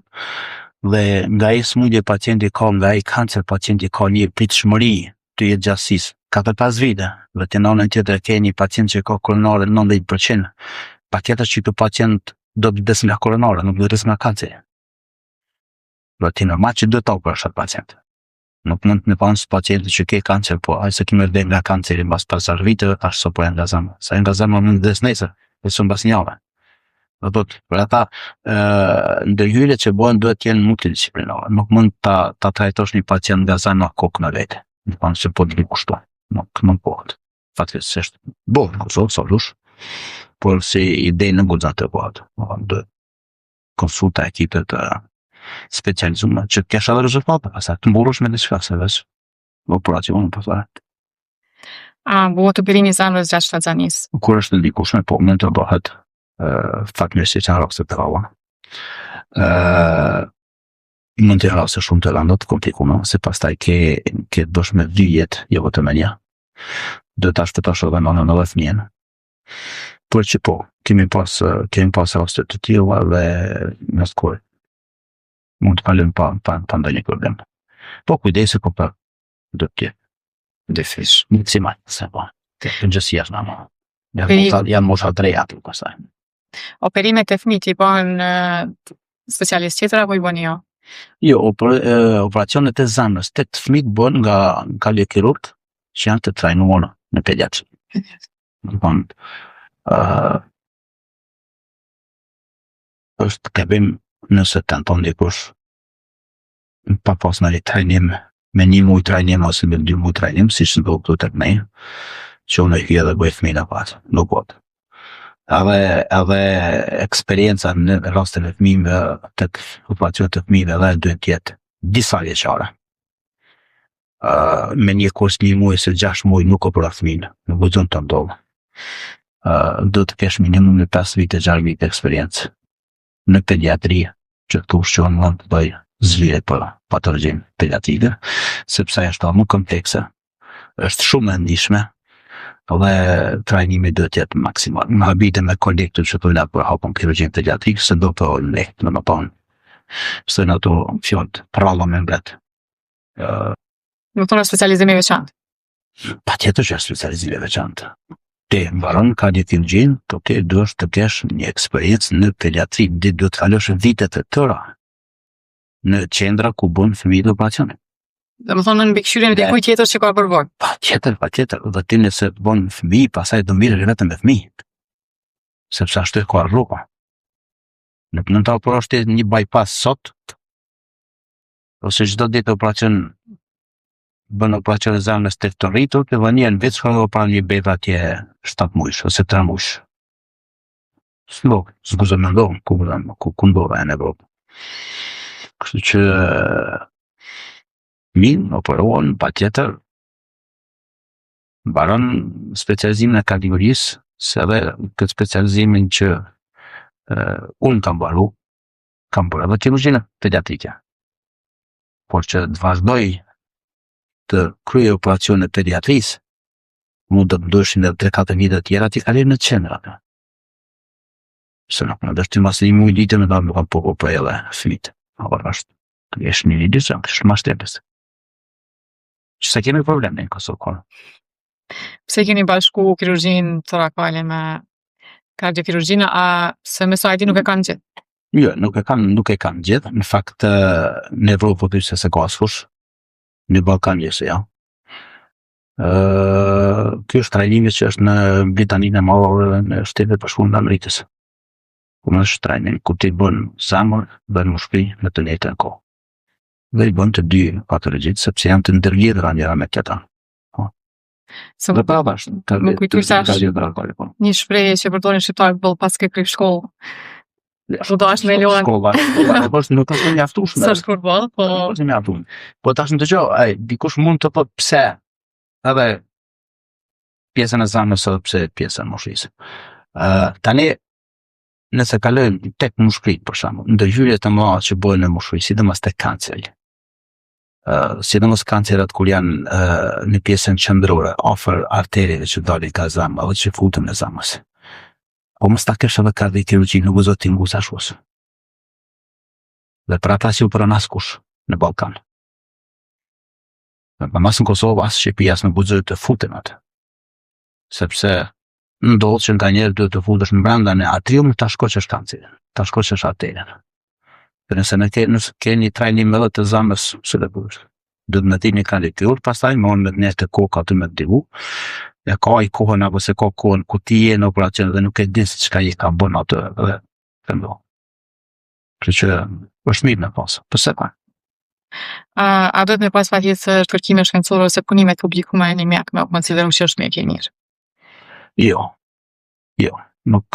dhe nga ai smundje pacienti ka, nga ai kancer pacienti ka një pritshmëri të jetëgjatësisë 4-5 vite, dhe të anën tjetër ke një pacient që ka koronare 90%, patjetër që ky pacient do të vdes nga koronare, nuk do të vdes nga kanceri. Do të normal që do të operosh atë pacient. Nuk mund të më thonë pacienti që ke kancer, po ai se kimë vden nga kanceri mbas 50 viteve, tash so po janë nga zemra. Sa nga zemra mund të vdes nesër, ose mbas një javë. Do thotë, për ata ndërhyrjet që bëhen duhet të jenë multidisiplinare. Nuk mund ta trajtosh një pacient nga zemra kokë në vete. Do thonë se po të kushton. Nuk bëhet. Fatkeqësisht bëhet kusht solush, por si ide në guxon të bëhet. Do konsulta ekipet specializuar që të kesh edhe rezultate, pastaj të mburrosh me diçka se veç operacion pastaj.
A bëhet operimi i zemrës gjatë shtatzanisë?
Kur është ndikueshme, po mund të bëhet fatmirësisht në raste të ralla. Mund të raste shumë të rënda të komplikuara, se pastaj ke të bësh me vyjet, jo vetëm me një. Do ta shpëtosh edhe në fëmijën. Por që po, kemi pas raste të tilla dhe në shkollë mund të kalojmë pa ndonjë problem. Po kujdesi po për do të jetë defish, maksimal, se po. Të gjësia është normal. Janë mosha 3 aty pastaj.
Operimet e fëmijët i bën specialist tjetër apo i bën jo?
Jo, operacionet e zemrës tek fëmijët bën nga kardiokirurg që janë të trajnuar në pediatri. Domthon, është gabim nëse tenton dikush pa pas në trajnim, me 1 muaj trajnim ose me 2 muaj trajnim, siç ndodh këtu tek ne, që unë hyj edhe bëj fëmijë apat, nuk bëhet. Edhe eksperienca në rastin e fëmijëve tek operacionet e fëmijëve edhe duhet të jetë disa vjeçare. Me një kurs 1 muaj ose 6 muaj nuk opero fëmijën, nuk guxon të ndodhë. Do të kesh minimum në 5 vite, 6 vite eksperiencë në pediatri, që të ushqon mund të bëj zhvije për patologjinë pediatrike, sepse është më komplekse, është shumë e ndihshme, dhe trajnimi duhet të jetë maksimal. Në habite me kolegët që thonë për hapën kirurgjinë pediatrike, se do të lehtë në tonë. Se në ato fjallë pralla me mbret.
Nuk thonë specializimi veçantë.
Patjetër që është specializimi veçantë. Ti mbaron kardiokirurgjinë, po ti duhet të kesh një eksperiencë në pediatri, ti duhet të kalosh vitet e tëra në qendra ku bën fëmijët operacione.
Domethënë në mbikëqyrjen e dikujt tjetër që ka përvojë.
Patjetër, dhe ti nëse të bën fëmijë, pastaj do mirë vetëm me fëmijë. Sepse ashtu ka rruga. Në mund ta operosh ti një bypass sot, ose çdo ditë operacion bën operacion e zemrës të të rritur, të vënia në vetë shkon operon një bebë atje 7 muaj ose 3 muaj. S'guxon më ndon, ku ndodha në Evropë. Kështu që min operohen patjetër, mbaron specializimin e kardiologjisë, se edhe këtë specializimin që unë kam mbaru, kam bërë edhe kirurgjinë pediatrike. Por që të vazhdoj të kryej operacione pediatrisë, mund të ndoshin edhe 3-4 vite të tjera të kaloj në qendra. Se nuk më dështi mas një muj ditë me da më kam po për edhe fëmijët. Apo është një lidhje, është mashtepës. Që se kemi probleme në Kosovë.
Pse keni bashku kirurgjinë torakale me Kardiochirurgjina, a se me sa e di nuk e kanë gjithë?
Jo, nuk e kanë gjithë. Në fakt, në Evropë po pyet se ka askush. Në Ballkan se ja. Ky është trajnimi që është në Britaninë e Madhe dhe në Shtetet e Bashkuara të Amerikës. Ku është trajnim ku ti bën zamër, bën mushkëri në të njëjtën kohë. Dhe i bën të dy patologjit sepse janë të ndërlidhura njëra me tjetrën.
Se
Dhe pravash,
më kujtoj tash një shprehje që përdorin shqiptarët boll pas ke kryq shkollë. Po do është me Leon.
Shkolla, po nuk është mjaftueshme.
S'është kur boll, po
është mjaftueshme. Po tash më dëgjoj, dikush mund të thotë pse edhe pjesën e zamrës ose pse pjesën e mushkërisë. Tani nëse kalojmë tek mushkërit për shembull, ndërhyrjet e mëdha që bëhen në mushkëri, sidomos tek kanceri. Sidomos kancerat kur janë në pjesën qendrore, afër arterieve që dalin nga zamra dhe që futen në zamrës. Po mos ta kesh edhe kardiochirurgji, nuk gëzo ti ngusa shos. Dhe për ata që u pranon askush në Ballkan. Mas në Kosovë, as Shqipëri, as në Buzë të futen atë. Sepse ndodh që nganjëherë duhet të futesh në brenda në atrium ta shkoqësh kancerin, ta shkoqësh arterin. Dhe nëse nëse keni trajnim edhe të zamrës, se do bësh. Duhet me tini kardiochirurg, pastaj më me një të kokë aty me divu. Ja ka i kohën apo se ka kohën ku ti je në operacion dhe nuk e din se çka i ka bën atë dhe këndo. Kështu që është mirë në pas. Pse pa?
A duhet me pas fatjesë kërkime shkencore ose punime të publikume në mjek me konsideru që është mjek i mirë?
Jo. Nuk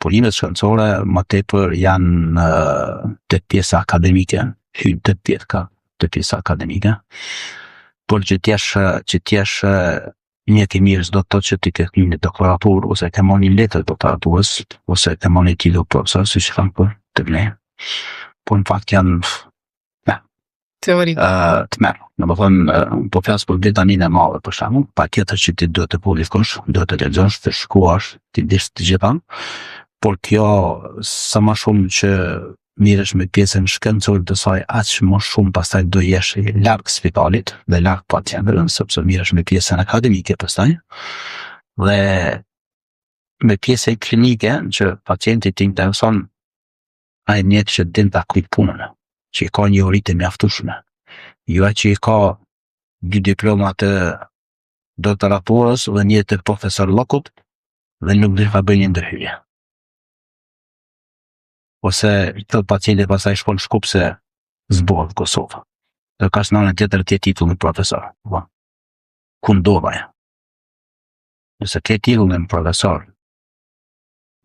punimet shkencore më tepër janë të pjesa akademike, hyn të pjesa akademike. Por që t'jesh mjek i mirë s'do të thotë që ti ke një doktoraturë ose ke marrë një letër doktoraturës ose ke marrë një titull profesor, siç e kanë për të vlerë. Po në fakt janë
teori.
Të merë. Domethënë, po flas për Britaninë e Madhe për shembull, patjetër që ti duhet të publikosh, duhet të lexosh, të shkruash, ti dish të gjitha. Por kjo sa më shumë që miresh me pjesën shkencore të saj, aq më shumë pastaj do jesh larg spitalit dhe larg pacientëve, sepse miresh me pjesën akademike pastaj. Dhe me pjesën klinike që pacienti të intereson ai mjek që din ta kujt punën, që i ka një uri të mjaftueshme. Jo që i ka dy diploma të doktoraturës dhe një të profesor Lokut dhe nuk dhe fa bëj një ndërhyrje. Ose të pacientit pasaj shkon shkup se zbohet Kosovë. Dhe ka së nënë tjetër të titull në profesor. Ku ndodhaj? Nëse ke titull në profesor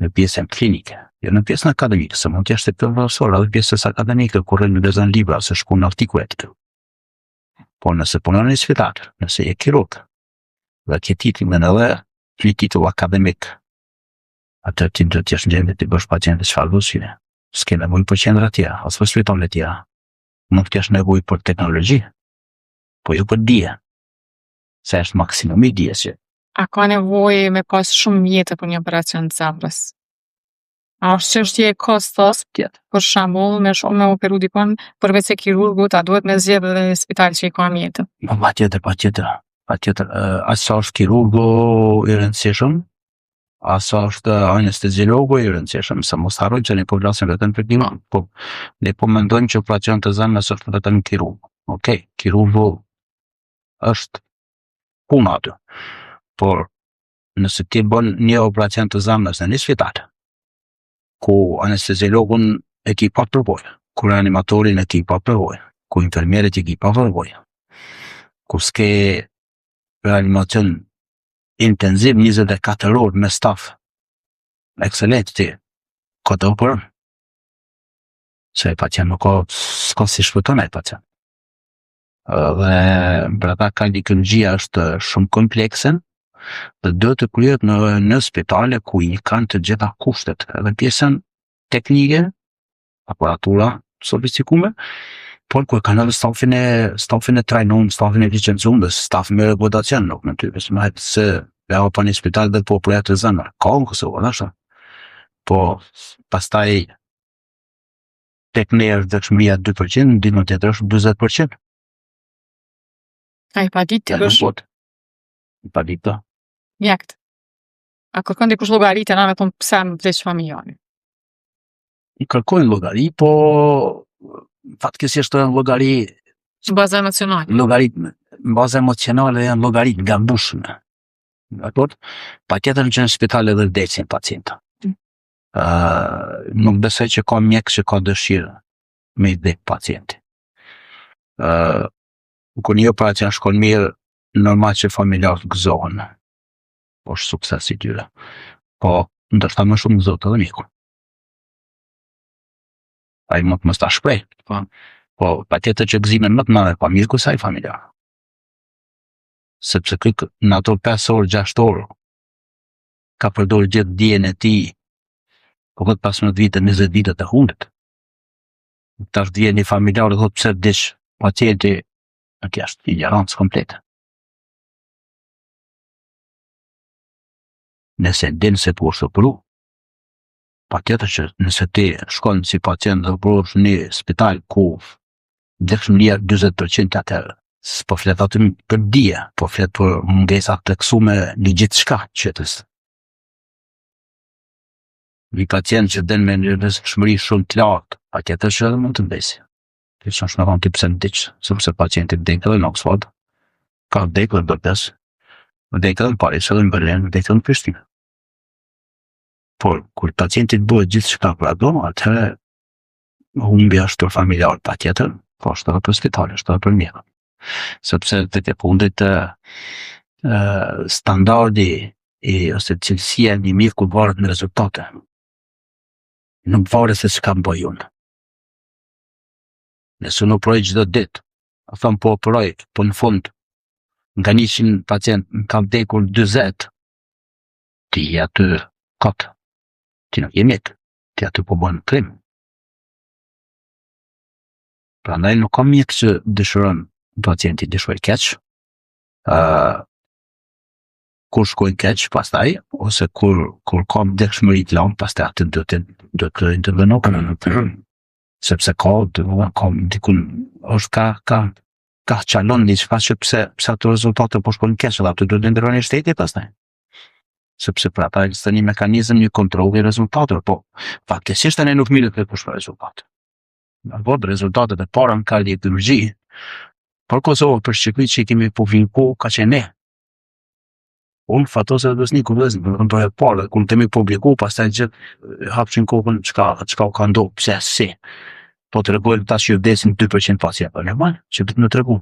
në pjesën klinike, jo në pjesën akademike, se mund të jeshte profesor edhe pjesës akademike kur në lexon libra ose shkon në artikulet. Po nëse punon në spital, nëse je kirurg dhe ke titullin edhe një titull akademik, atë ti do të jesh ndjenjë të bësh pacientë çfarë vështirë. S'ke nevojë për qendra tjera, as për spitale tjera. Nuk kesh nevojë për teknologji, po jo për dije. Se është maksimumi i dijes që.
A ka nevojë me pas shumë mjete për një operacion të zamrës? A është çështje e kostos? Për shembull, me operu dikon përveç se kirurgut, a duhet me zgjedhë edhe spital që i ka mjete?
Patjetër. As sa është kirurgu i rëndësishëm, asa është anesteziologu i rëndësishëm, se mos harrojmë që ne po flasim vetëm për klima, po ne po mendojmë që operacion të zamrës është vetëm kirurg. Okej, kirurgu është puna aty. Por nëse ti bën një operacion të zamrës në një spital, ku anesteziologun e ki pa përvojë, ku reanimatorin e ki pa përvojë, ku infermierët e ki pa përvojë, ku s'ke reanimacion intenziv 24 orë me staf ekselent ti, ka të opërën. Se pacient nuk s'ka si shpëton ai pacient. Dhe brata kardiochirurgjia është shumë komplekse dhe duhet të kryhet në spitale ku i kanë të gjitha kushtet, edhe pjesën teknike, aparatura sofistikume, por ku e kanë edhe stafin e trajnuar, stafin e licencuar dhe staf me reputacion nuk në ty, me se ja pa një spital dhe po projekte të zemër. Ka në Kosovë, nështë? Po pastaj tek ne është dëshmëria 2%, në tjetër është 20%.
A i pa ditë të është?
I pa ditë.
Mjekt. A kërkon dikush llogaritë na me thonë pse më vdes familjari?
I kërkojnë llogari, po fatkeqësisht janë llogari
Në bazë emocionale.
në bazë emocionale janë llogaritë nga mbushme. Dakor? Patjetër që në spital edhe vdesin pacienta. Nuk besoj që ka mjek që ka dëshirë me i vdek pacienti. Kur një operacion shkon mirë, normal që familjarët gëzohen. Po është sukses i tyre. Po, ndërsa më shumë gëzohet edhe mjeku. Ai mund të mos ta shpreh. Po, patjetër që gëzimin më të madh ka mjeku se ai familjar. Sepse në ato 5 orë, 6 orë, ka përdorur gjithë dijen e tij, po këtë 15 vite, 20 vite të hundit. Tash vjen një familjar dhe thotë pse vdiq pacienti, kjo është ignorancë komplete. Nëse din se po është opëru, patjetër që nëse ti shkon si pacient dhe operosh në një spital ku vdekshmëria 40% atëherë, s'po flet aty për dije, po flet për mungesa të plotësuara në gjithçka qytetës. Një pacient që den me një rrezikshmëri shumë të lartë, patjetër që edhe mund të vdesë. Ti s'është më thonë ti pse vdiq, sepse pacienti vdek edhe në Oxford, ka vdekur në Budapest, vdekur në Paris, edhe në Berlin, vdekur në Prishtinë. Por kur pacienti bëhet gjithçka për ato, atëherë humbja është për familjar patjetër, po është edhe për spital, është edhe për mjekët. Sepse të fundit standardi ose cilësia e një mjeku varet në rezultate. Nuk varet se çka bëj unë. Nëse unë operoj çdo ditë, thon po operoj, po në fund nga 100 pacient ka vdekur 40, ti aty kot. Ti nuk je mjek, ti aty po bën krim. Prandaj nuk ka mjek që dëshiron pacienti të shkojë keq, kur shkojnë keq pastaj, ose kur ka vdekshmëri të lartë, pastaj aty do të intervenohen. Sepse ka dikun është ka çalon diçka që pse ato rezultate po shkojnë keq, dhe aty do të ndërrojnë shteti pastaj. Sepse për ata ekziston një mekanizëm, një kontroll i rezultateve, po faktikisht ne nuk mirë të pushojmë rezultate. Apo rezultatet e para në kardiokirurgji, për Kosovë, për Shqipëri që i kemi publiku, ka qenë ne. Unë fatose dhe besni kërëzën, në të e parë, kur të mi publiku, pas taj gjithë hapshin kokën qka ka ndohë, pse si. Po të regojnë ta që ju vdesin 2% pasja, për normal, që bitë në të regu.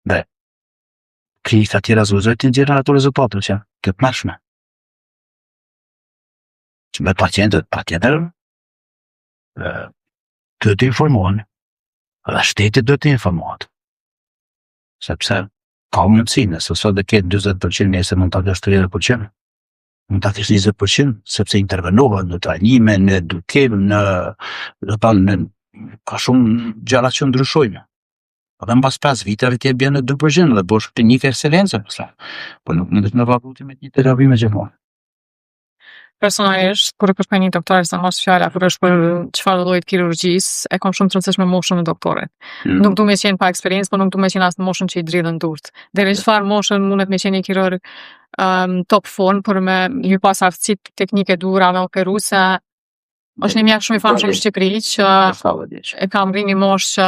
Dhe, klinika tjera zëvëzoj të njëra ato rezultatës, që këtë mërshme. Që me pacientët, patjetër, të të informohen, dhe shtetit dhe të informohet. Sepse, ka mundësi, nëse sot dhe ketë 20%, nëse mund të adështë 30%, mund të adështë 20%, sepse intervenohet në trajnime, në edukim, ka shumë gjëra që ndryshojnë. Dhe në pas 5 viteve tje bjenë në 2% dhe bosh klinikë ekselencë, po nuk në dhe të në vakuti me një terapi me gjithmonë.
Personalisht, kur e kërkoj një doktor sa mos fjala kur është për çfarë lloji kirurgjisë, e kam shumë të rëndësishme moshën e doktorit. Nuk du me qenë pa eksperiencë, por nuk du me qenë as në moshën që i dridhen durt. Deri çfarë moshën mundet me qenë një kirurg top form për me hyj pas aftësitë teknike duhura me operu, se është një mjek shumë i famshëm në Shqipëri që e kam rrinë një moshë që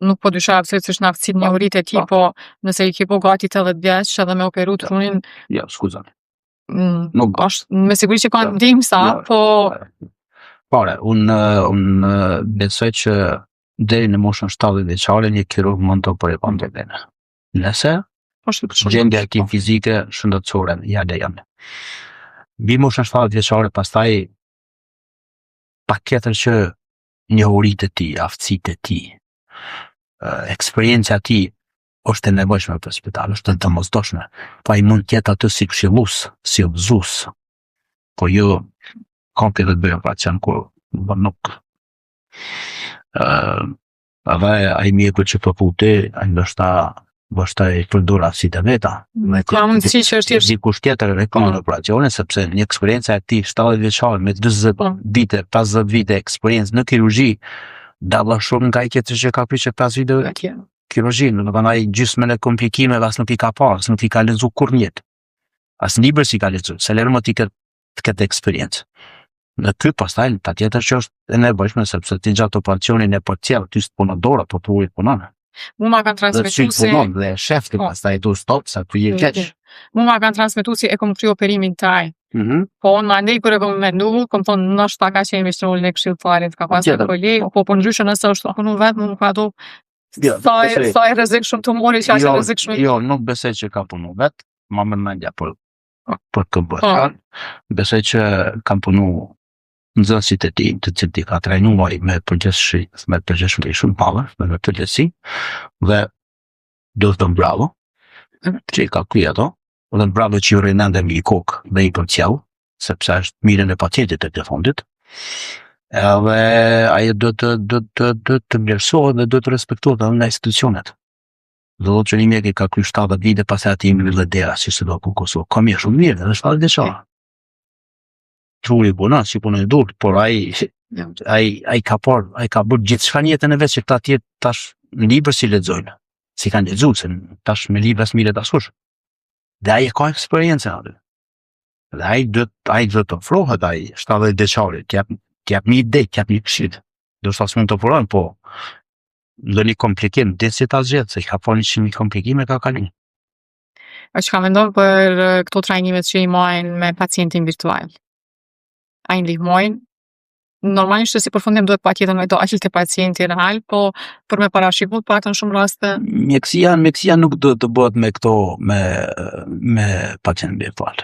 nuk po dyshoj absolutisht në aftësitë njohuritë e tij, po nëse i ke po gati 80 vjeç edhe me operu trunin.
Ja, skuzani.
Nuk është me siguri që ka ndihmë sa, po
pare, unë besoj që deri në moshën 70 vjeçare një kirurg mund të operojë pa ndërlene. Nëse gjendja e tij fizike shëndetësore janë. Mbi moshën 70 vjeçare pastaj patjetër që njohuritë e tij, aftësitë e tij, eksperjenca e tij është e nevojshme për spital, është e domosdoshme. Po ai mund të jetë aty si këshillues, si obzues. Po jo kam të bëjë operacion kur nuk edhe ai mjeku që po puti, ai ndoshta i përdor aftësitë veta.
Ka mundësi që është
dikush tjetër e ka në operacione, sepse një eksperiencë e tij 70 vjeçare me 40 vite, 50 vite eksperiencë në kirurgji, dallon shumë nga ai tjetër që ka pyetur 5 vite kirurgji, nuk kanë ai gjysmën e komplikimeve, as nuk i ka parë, as nuk i ka lexuar kurrë në jetë. As libër si ka lexuar, se lërë më ti këtë eksperiencë. Në ky pastaj patjetër që është e nevojshme sepse ti gjatë operacionin e përcjell ty s'punon dora, po turit punon.
Mu ma kanë
Dhe
transmetu
çik
se
punon dhe shefi pastaj tu stop sa tu je keq.
mu ma kanë transmetu si e kom kry operimin taj. Po unë ma ndej kur e kom mendu, kom thonë nështë ta ka qenë me shtrollin e këshilltarit, ka pas një
Tjetër.
kolegë, po ndryshe nëse është punu vetë, mu ka do sa e rrezik shumë të mori që ashtë rrezik shumë.
Jo, nuk besoj që ka punu vetë, ma mendja për këtë. Besoj që kam punu nxënësit e tij, të cilët i ka trajnuar me përgjegjësi shumë madhe, me përgjegjësi, dhe do të them bravo, që i ka kryer ato, dhe bravo që ju rinende mi kokë dhe i përcjell, sepse është mirën e pacientit të fundit. Edhe ai do të vlerësohet dhe do të respektohet edhe nga institucionet. Dhe do të që një mjek i ka kryer 70 vite pas ati imi dhe dera, si se do ku Kosovë. Ka mirë shumë mirë, edhe 70 vjeçar. Truri punon, si punon i dur, por ai ka bërë gjithçka në jetën e vet që ta tjetë tash në libër si lexojnë. Si kanë lexuar, se tash me libra s'mire taskush. Dhe ai ka eksperiencën aty. Dhe ai do të ofrohet ai 70 vjeçari, t'jap një ide, t'jap një këshill. Do të s'mund të ofrojnë, po ndonjë komplikim, dhe si ta zgjedh, se ka pas një komplikime ka kaluar.
A që ka mendon për këto trajnimet që i majnë me pacientin virtual? A i ndihmojnë? Normalisht që si përfundim duhet patjetër me dalë te pacienti real, po për me parashikuar pak në shumë raste.
Mjekësia nuk do të bëhet me këto me pacient virtual.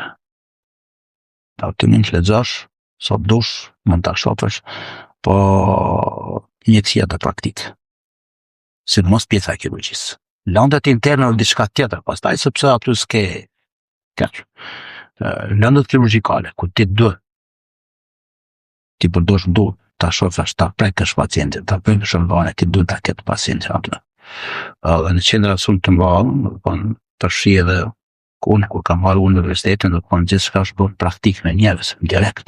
Ti mund të lexosh, sa dush, mund ta shohësh, po mjekësia të praktikë. Sidomos pjesa e kirurgjisë. Lëndët interne o diçka tjetër, pastaj sepse aty s'ke keq. Lëndët kirurgjikale, ku ti përdosh duhet ta shohësh, ta prekësh pacientin, ta prekësh organet, ti duhet ta ketë pacientin aty. Dhe në qendra shumë të mëdha, përfshi edhe unë kur kam marrë universitetin, gjithçka është bërë praktik me njerëz, direkt.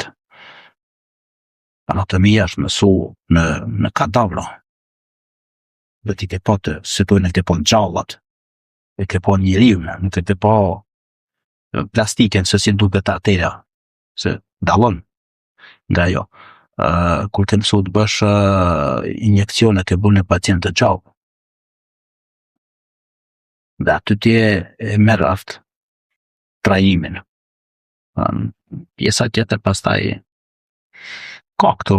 Anatomia është mësuar në kadavra. Dhe ti ke po se po në ke po gjallat, e ke po njeriu, nuk e ke po plastiken se si duket atëra, se dallon nga ajo. Kur ke mësuar të bësh injekcione ke bërë në pacient të gjallë. Dhe aty ti e merr aft trajnimin. Pjesa tjetër pastaj ka këto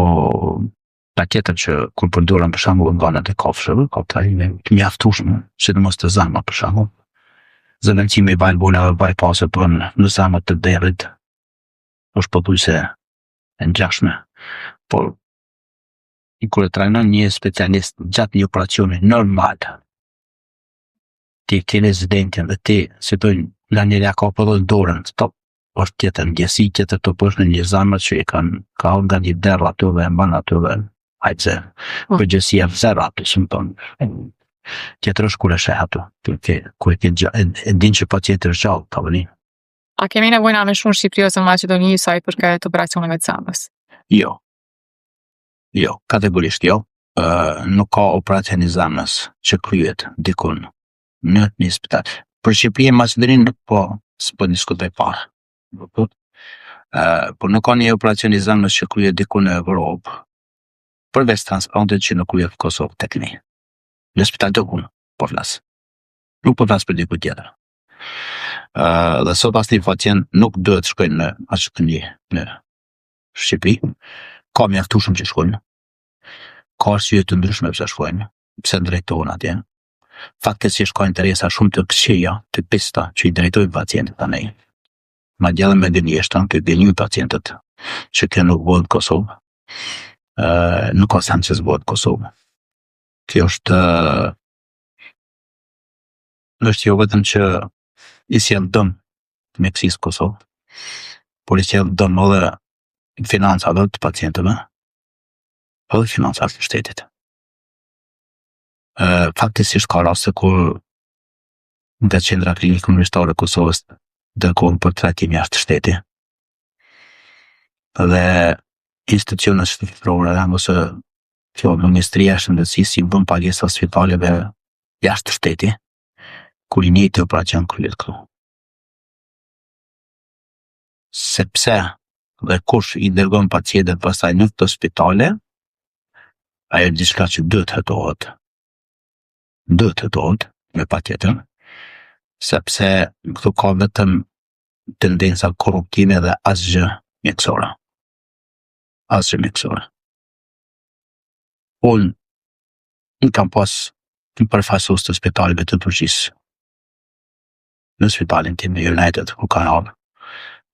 paketët që kur përdoren për shembull organet e kafshëve, ka trajnime të mjaftueshme, sidomos të zemra për shembull. Zëvendësimi i valvula dhe bypass për në zemrat të derrit është pothuajse e ngjashme. Por kur e trajnon një specialist gjatë një operacioni normal, ti ke rezidentin dhe ti si të nga njëri ka për dorën, stop, është tjetër ndjesi, tjetër të pësh në një zemër që i ka nga një derë aty dhe mban aty dhe hajtë përgjësia zero aty, që më tonë. Tjetër është kur e sheh aty, kur e din që pacienti është gjallë, tavolin.
A kemi nevojna me shumë Shqipëri ose Maqedoni sa i përket operacioneve të zemrës?
Jo, kategorisht jo. Nuk ka operacion i zemrës që kryhet dikun në një spital. Për Shqipëri e Maqedoninë nuk s'po diskutoj parë. Por nuk ka një operacion i zemrës që kryhet diku në Evropë, përveç transplantit që nuk kryhet në Kosovë tek ne. Në spital të unë, po flas. Nuk po flas për diku tjetër. Dhe sot asnjë pacient nuk duhet të shkojnë në Shqipëri. Ka mjaftueshëm që shkojnë. Ka arsye të ndryshme pse shkojnë, pse drejtohen atje. Fatkeqësisht ka interesa shumë të këqija, të pista që i drejtojnë pacientit tani. Madje edhe me dënjeshtra, të dënjojnë pacientët që kjo nuk bëhet në Kosovë. Nuk ka sens që s'bëhet në Kosovë. Kjo është jo vetëm që i sjell dëm mjekësisë Kosovë, por i sjell dëm edhe financat të pacientëve, edhe financat të shtetit. Faktikisht ka raste kur nga qendra klinike universitare e Kosovës dërgohen për trajtim jashtë shtetit. Dhe institucionet shtetërore ose Ministria e Shëndetësisë i bën pagesa spitaleve jashtë shtetit, kur i njëjti operacion kryhet këtu. sepse dhe kush i dërgon pacientet pastaj në këto spitale, ajo diçka që duhet hetohet. Duhet hetohet, me patjetër, sepse këtu ka vetëm tendenca korruptive dhe asgjë mjekësore. Asgjë mjekësore. Unë kam pas një përfaqësues të spitaleve të Turqisë. Në spitalin tim në United, ku kanë ardhur.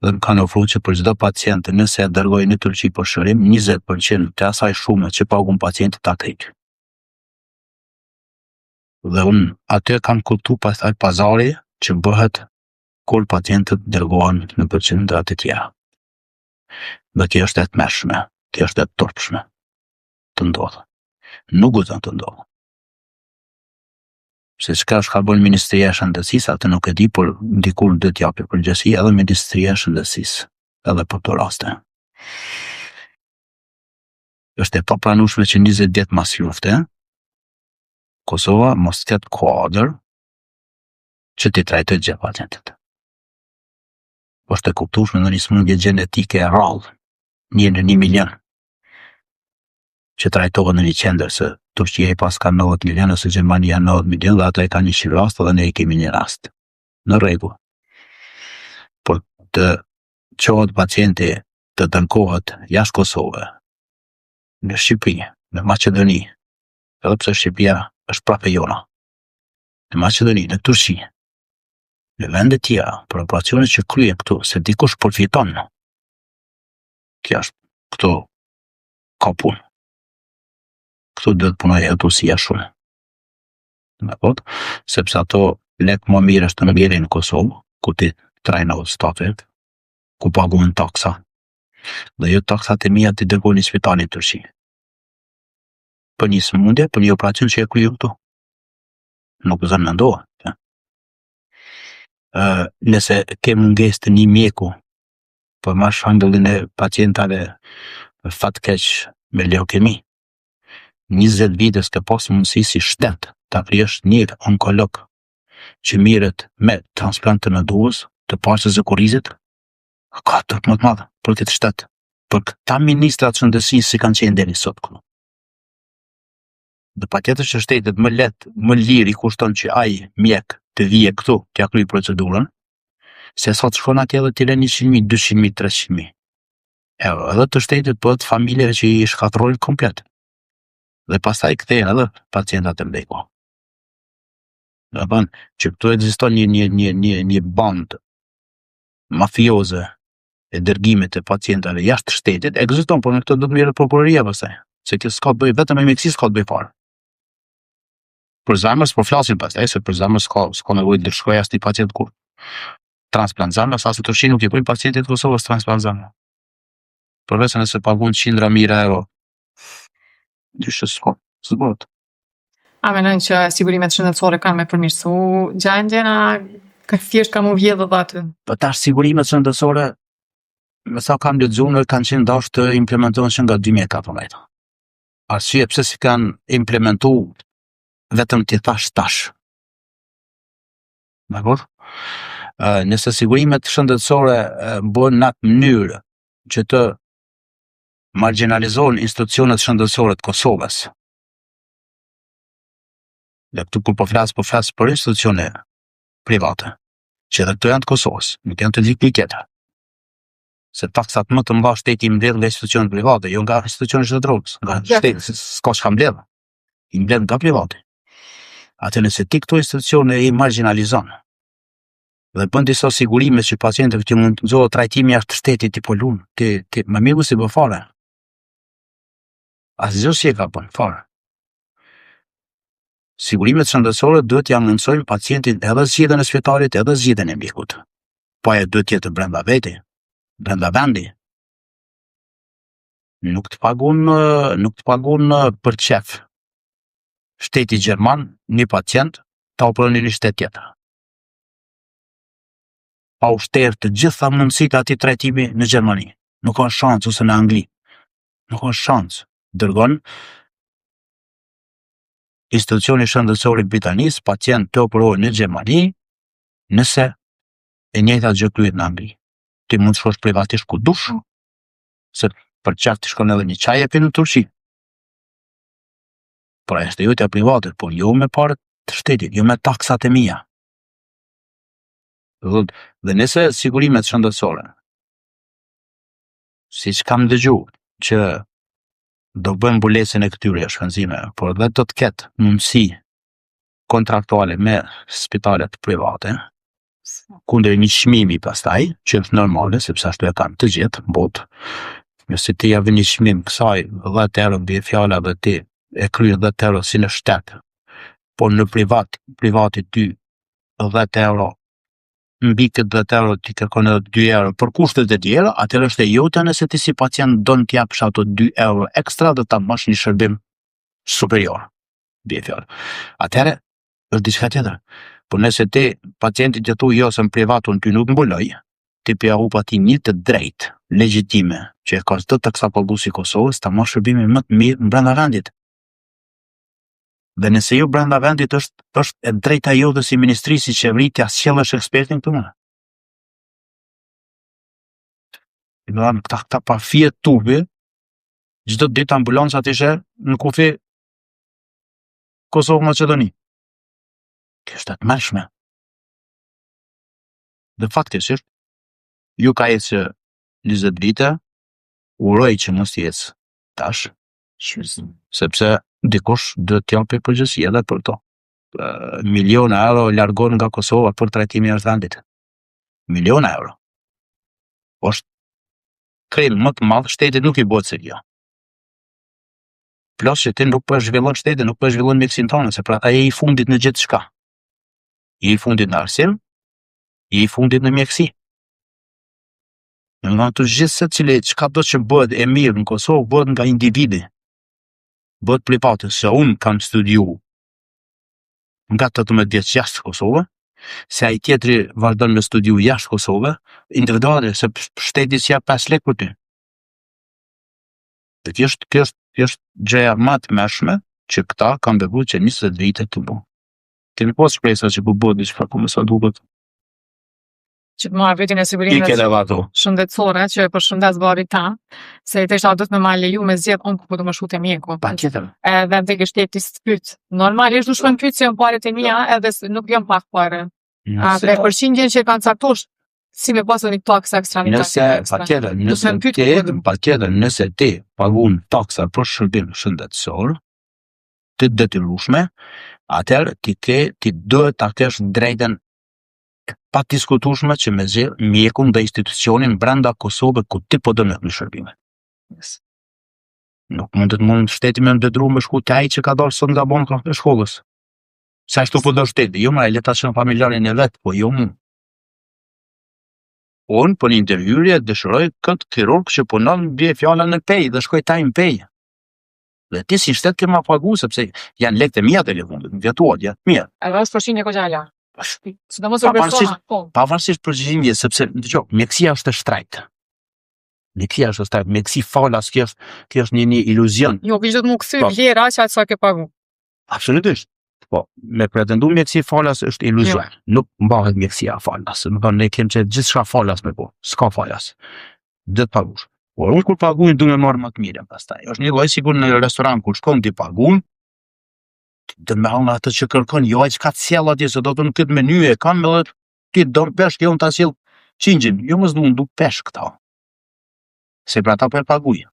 Dhe më kanë ofruar që për çdo pacient nëse e dërgoj në Turqi për shërim, 20% të asaj shume që pagun pacientit ta heq. Dhe unë aty kam kuptu pastaj pazari që bëhet kur pacientët dërgohen në qendra të tjera. Dhe kjo është e tmerrshme, kjo është e turpshme të ndodhë. Nuk guxon të ndodhë. Se çka është ka bërë Ministria e Shëndetësisë, atë nuk e di, por dikur do të japë përgjegjësi edhe Ministria e Shëndetësisë, edhe për këto raste. Është e papranueshme që 20 vjet mas lufte, Kosova mos ketë kuadër që t'i trajtojë gjithë pacientët. Është e kuptueshme në një smundje gjenetike e rrallë, 1 në 1 milion, që trajtohet në një qendër, se Turqia i pas ka 90 milion, ose Gjermania 90 milion, dhe ata i kanë 100 rast, dhe ne i kemi 1 rast. Në rregull. Por të qohet pacienti të dërgohet jashtë Kosovë, në Shqipëri, në Maqedoni, edhe pse Shqipëria është prapë jona, në Maqedoni, në Turqi, në vende tjera, për operacione që kryen këtu, se dikush përfiton. Kjo është, këtu ka punë. Këtu duhet punoj e Turqia shumë. Sepse ato lek më mirë është të mbjellin në Kosovë, ku ti trajnohet statet, ku paguhen taksa. Dhe jo taksat e mia ti dërgoj në spitalin në Turqi. Për një smundje, për një operacion që e kryen këtu. Nuk zën mendohet. Nëse ke mungesë të një mjeku për ma shëndollin e pacientave fatkeq me leukemi, 20 vite s'ke pas mundësi si shtet ta krijesh një onkolog që mirët me transplant të medullës, të paqes e kurrizit, ka të më të madhe për këtë shtet, për këta ministrat shëndetësisë si kanë qenë deri sot këtu. Dhe patjetër që shtetet më lehtë, më lirë i kushton që ai mjek të vije këtu, t'ja kryej procedurën, se sot shkon atje dhe t'i lën 100.000, 200.000, 300.000. Edhe të shtetit për të familjeve që i shkatërrojnë komplet. Dhe pastaj kthehen edhe pacientat e vdekur. Do të thonë që këtu ekziston një band mafioze e dërgimit të pacientave jashtë shtetit, ekziston, por në këtë do të merret prokuroria pastaj, se kjo s'ka të bëjë vetëm me mjekësi, s'ka të bëjë fare. Për zemrës po flasim pastaj, se për zemrës s'ka nevojë të shkojë as një pacient kur transplant zemrës, as të nuk i bëjnë pacientit të Kosovës transplant zemrës. Përveç nëse paguhen 100.000 euro. Dyshë s'bëhet.
A mendon që sigurimet shëndetësore kanë me përmirësu gjendjen, a thjesht ka mu vjedhë dhe aty?
Po tash sigurimet shëndetësore, me sa kam lexuar, kanë qenë dashur të implementohen që nga 2014. Arsye pse si kanë implementuar vetëm ti tash. Dakor? Nëse sigurimet shëndetësore bëhen në atë mënyrë që të marginalizohen institucionet shëndetësore të Kosovës. Dhe këtu kur po flas për institucione private, që edhe këto janë të Kosovës, nuk janë të dikujt tjetër. Se taksat më të mëdha shteti i mbledh nga institucionet private, jo nga institucionet shtetërore, nga shteti, s'ka çka mbledh. I mbledh nga privati. Atë nëse ti këto institucione i marginalizon dhe bën disa sigurime që pacientët që mund të nxohet trajtimi jashtë shtetit ti polun, ti më mirë se bë fare. Asgjë si e ka bën fare. Sigurimet shëndetësore duhet t'ia mundësojnë pacientin edhe zgjedhjen e spitalit, edhe zgjedhjen e mjekut. Po ajo duhet të jetë brenda veti, brenda vendi. Nuk të pagun për çef. Shteti gjerman, një pacient, ta operon në një shtet tjetër. Pa u shterë të gjitha mundësitë e atij trajtimi në Gjermani. Nuk ka shans, ose në Angli. Nuk ka shans. Dërgon institucioni shëndetësor i Britanisë pacient të operohet në Gjermani, nëse e njëjta gjë kryhet në Angli. ti mund të shkosh privatisht ku dush, se për çakt të shkon edhe një çaj e pi në Turqi. Por është jotja private, por jo me parë të shtetit, jo me taksat e mia. Dhe nëse sigurimet shëndetësore, siç kam dëgjuar, që do bëjmë mbulesjen e këtyre shpenzimeve, por dhe do të ketë mundësi kontraktuale me spitalet private, kundër një çmimi pastaj, që është normale, sepse ashtu e kanë të gjithë në botë. Nëse ti ja vjen një çmim kësaj 10 euro mbi fjala dhe ti e kryen 10 euro si në shtet, por në privati ty 10 euro mbi këtë 10 euro ti kërkon edhe 2 euro për kushtet e tjera, atëherë është e jotja nëse ti si pacient don të japësh ato 2 euro ekstra dhe ta bësh një shërbim superior. Mbi fjala. Atëherë është diçka tjetër. Por nëse ti pacientit të thuaj jo se në privat unë ty nuk mbuloj, ti pja u pa ti një të drejt, legjitime, që e ka çdo taksapaguesi i Kosovës, ta marrë shërbimin më të mirë brenda vendit. Dhe nëse jo brenda vendit është e drejta jote si ministri, si qeveri, t'ja sjellësh ekspertin këtu më. Këta pa fije tubi, çdo ditë ambulancat ishe në kufi Kosovë Maqedoni. Kjo është të mërshme. Dhe faktikisht, ju ka ecë 20 vite, uroj që mos t'ecë tash, sepse dikush do të japi përgjegjësi edhe për to. Miliona euro largon nga Kosova për trajtimin e vendit. Miliona euro. Është krim më të madh, shteti nuk i bëhet se kjo. Plus që ti nuk po zhvillon shtetin, nuk po zhvillon mjekësinë tonë, se pra ai je i fundit në gjithçka. Je i fundit në arsim, je i fundit në mjekësi. Në të gjithë secili çka do që bëhet e mirë në Kosovë bëhet nga individi. Bëhet private, se unë kam studiu nga 18 vjeç jashtë Kosovë, se ai tjetri vazhdon me studiu jashtë Kosovë, individuale, se shteti s'jap 5 lekë për ty. Dhe kjo është gjëja më e mëshme që këta kanë bebuar që 20 vite të bu. Kemi pas shpresa që po bëhet diçka ku më sa duket.
Që të marrë vetin e sigurimet shëndetësore, që e përshëndes bari ta, se të isha do të me leju me zjedh unë ku të më shute mjeku.
Pa tjetër.
Edhe dhe kështë tjetë të pyt. Normalisht du shkën pyt se jënë paret e mija, edhe nuk jënë pak pare. Dhe përshindjen që kanë caktush, si me pasë një taksa ekstra, një taksa ekstra.
Nëse ti pagun taksa për shërbim shëndetësor, të detyrueshme, atëherë ti duhet ta kesh drejtën pa diskutueshme që me zgjedh mjekun dhe institucionin brenda Kosovës ku ti po dënon në shërbime. Nuk mund shteti me ndëdru me shku te ai që ka dalë sot nga banka e shkollës. Se ashtu po do shteti, jo më le ta shën familjarin e vet, po jo mu. Unë për një intervjuerje dëshiroj këtë kirurg që punon bie fjala në pej dhe shkoj taj në pej. Dhe ti si shtet ke ma pagu, sepse janë lekët e mia të levundit, në vjetuat, janë mirë.
Edhe është përshindje ko gjalla.
Pavarësisht përgjigje, sepse dëgjoj, mjekësia është e shtrejtë. Mjekësi falas, kjo është një iluzion.
Jo, kishte më kthy vlera që atë sa ke pagu.
Absolutisht. Po, me pretendu mjekësi falas është iluzion. Nuk mbahet mjekësia falas. Ne kemi që gjithçka falas me po. S'ka falas. Dhe të pagush. Por unë kur paguin du me marrë më të mirën pastaj. Është një lloj sikur në restoran kur shkon ti paguin, dhe me hangë atë që kërkon, jo ai çka të sjell atje, se do të në këtë meny e kam edhe ti do peshk, jo unë ta sjell qingjin, jo mos du peshk këta. Se pra ta për paguj.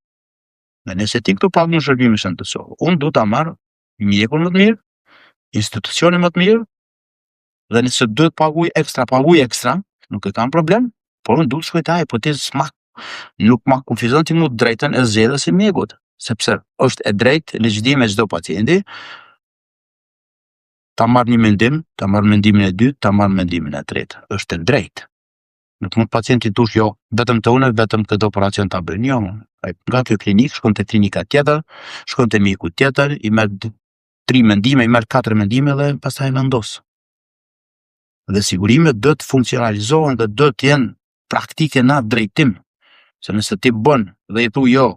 Dhe nëse ti këtu paguin shërbimin shëndetësor, unë du ta marr mjekun më të mirë, institucionin më të mirë, dhe nëse duhet paguj ekstra, nuk e kam problem, por unë du të shkoj te ai, po ti nuk ma kufizon ti mu drejtën e zgjedhjes së mjekut, sepse është e drejtë legjitime çdo pacienti ta marrë një mendim, ta marrë mendimin e dytë, ta marrë mendimin e tretë. Është e drejtë. Nuk mund pacienti tush jo, vetëm të unë, vetëm këtë operacion ta bëjnë. Jo, nga kjo klinikë shkon te klinika tjetër, shkon te mjeku tjetër, i merr 3 mendime, i merr 4 mendime dhe pastaj mendos. Dhe sigurimet do të funksionalizohen dhe do të jenë praktike në atë drejtim. Se nëse ti bën dhe i thu jo,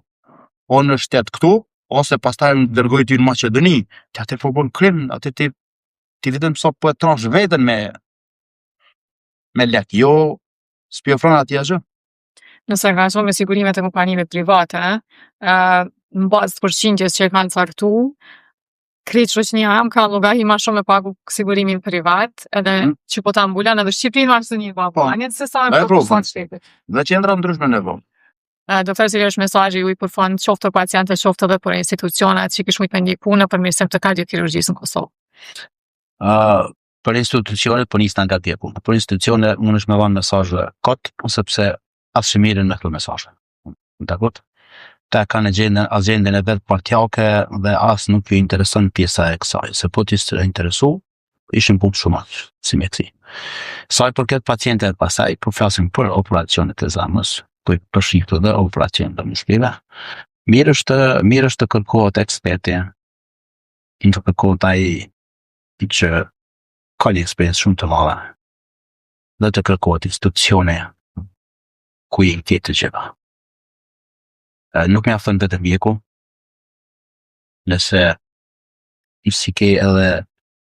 o në shtet këtu, ose pastaj më dërgoj ty në Maqedoni, ti atë po bën krim, atë ti vetëm sa po e transh veten me lek, jo s'pi ofron atje gjë.
Nëse angazhon me sigurimet e kompanive private, në bazë të përqindjes që e kanë caktu, krejt shoqënia jam ka llogari ma shumë me pagu sigurimin privat, edhe që po ta mbulan edhe Shqipërinë ma së një paguanjet se sa e përkusan shtetit.
Dhe qendra ndryshme nevojë.
Do thërë si është mesazhi juaj për fond qoftë të pacientëve, qoftë edhe për institucionet që kish mujt me ndjeku në përmirësim të kardiokirurgjisë në Kosovë.
Për institucionet po nis nga djeku. Për institucione mund është me dhanë mesazhe kot, sepse as shëmirin me këto mesazhe. Dakor? Ta kanë agjendën e vet partjake dhe as nuk ju intereson pjesa e kësaj. Se po t'ishte interesu, ishin punë shumë si mjekësi. Sa i përket pacientëve pasaj, po flasim për operacionet e zemrës, ku i përshikto dhe operacion të mushkive. Mirë është të kërkohet eksperti, të kërkohet ai që ka një eksperiencë shumë të madhe dhe të kërkohet institucione ku i këtë të gjëra. Nuk me aftën vetëm mjeku, nëse si ke edhe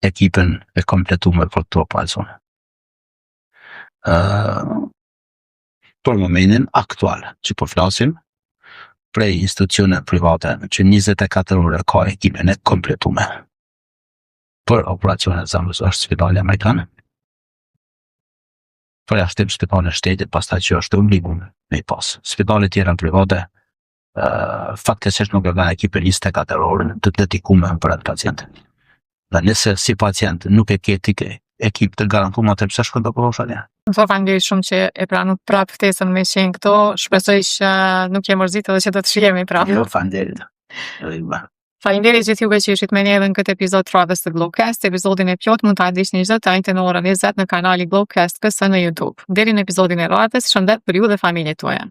ekipën e kompletuar për këto operacione. Për momentin aktual që po flasim, prej institucione private që 24 ore ka ekipën e kompletuar për operacione të zemrës është Spitali Amerikan. Për jashtim Spitali Shtetit, pastaj që është obliguar me i pas. Spitalet tjera private fatkesisht nuk e kanë ekipën 24 orë të dedikuar për atë pacient. Dhe nëse si pacient nuk e ke ekip të garantuar, atë pse shkon të provosh atje?
Faleminderit shumë që e pranut prapë ftesën me qenë këto. Shpresoj që nuk je mërzitur dhe që do të shihemi prapë.
Jo, faleminderit.
Faleminderit gjithë juve që ishit me ne edhe në këtë epizod të radhës të Glowcast. Episodin e plot mund ta ndiqni çdo të njëjtën orën 20 në kanalin Glowcast KS në YouTube. Deri në episodin e radhës, shëndet për ju dhe familjet tuaja.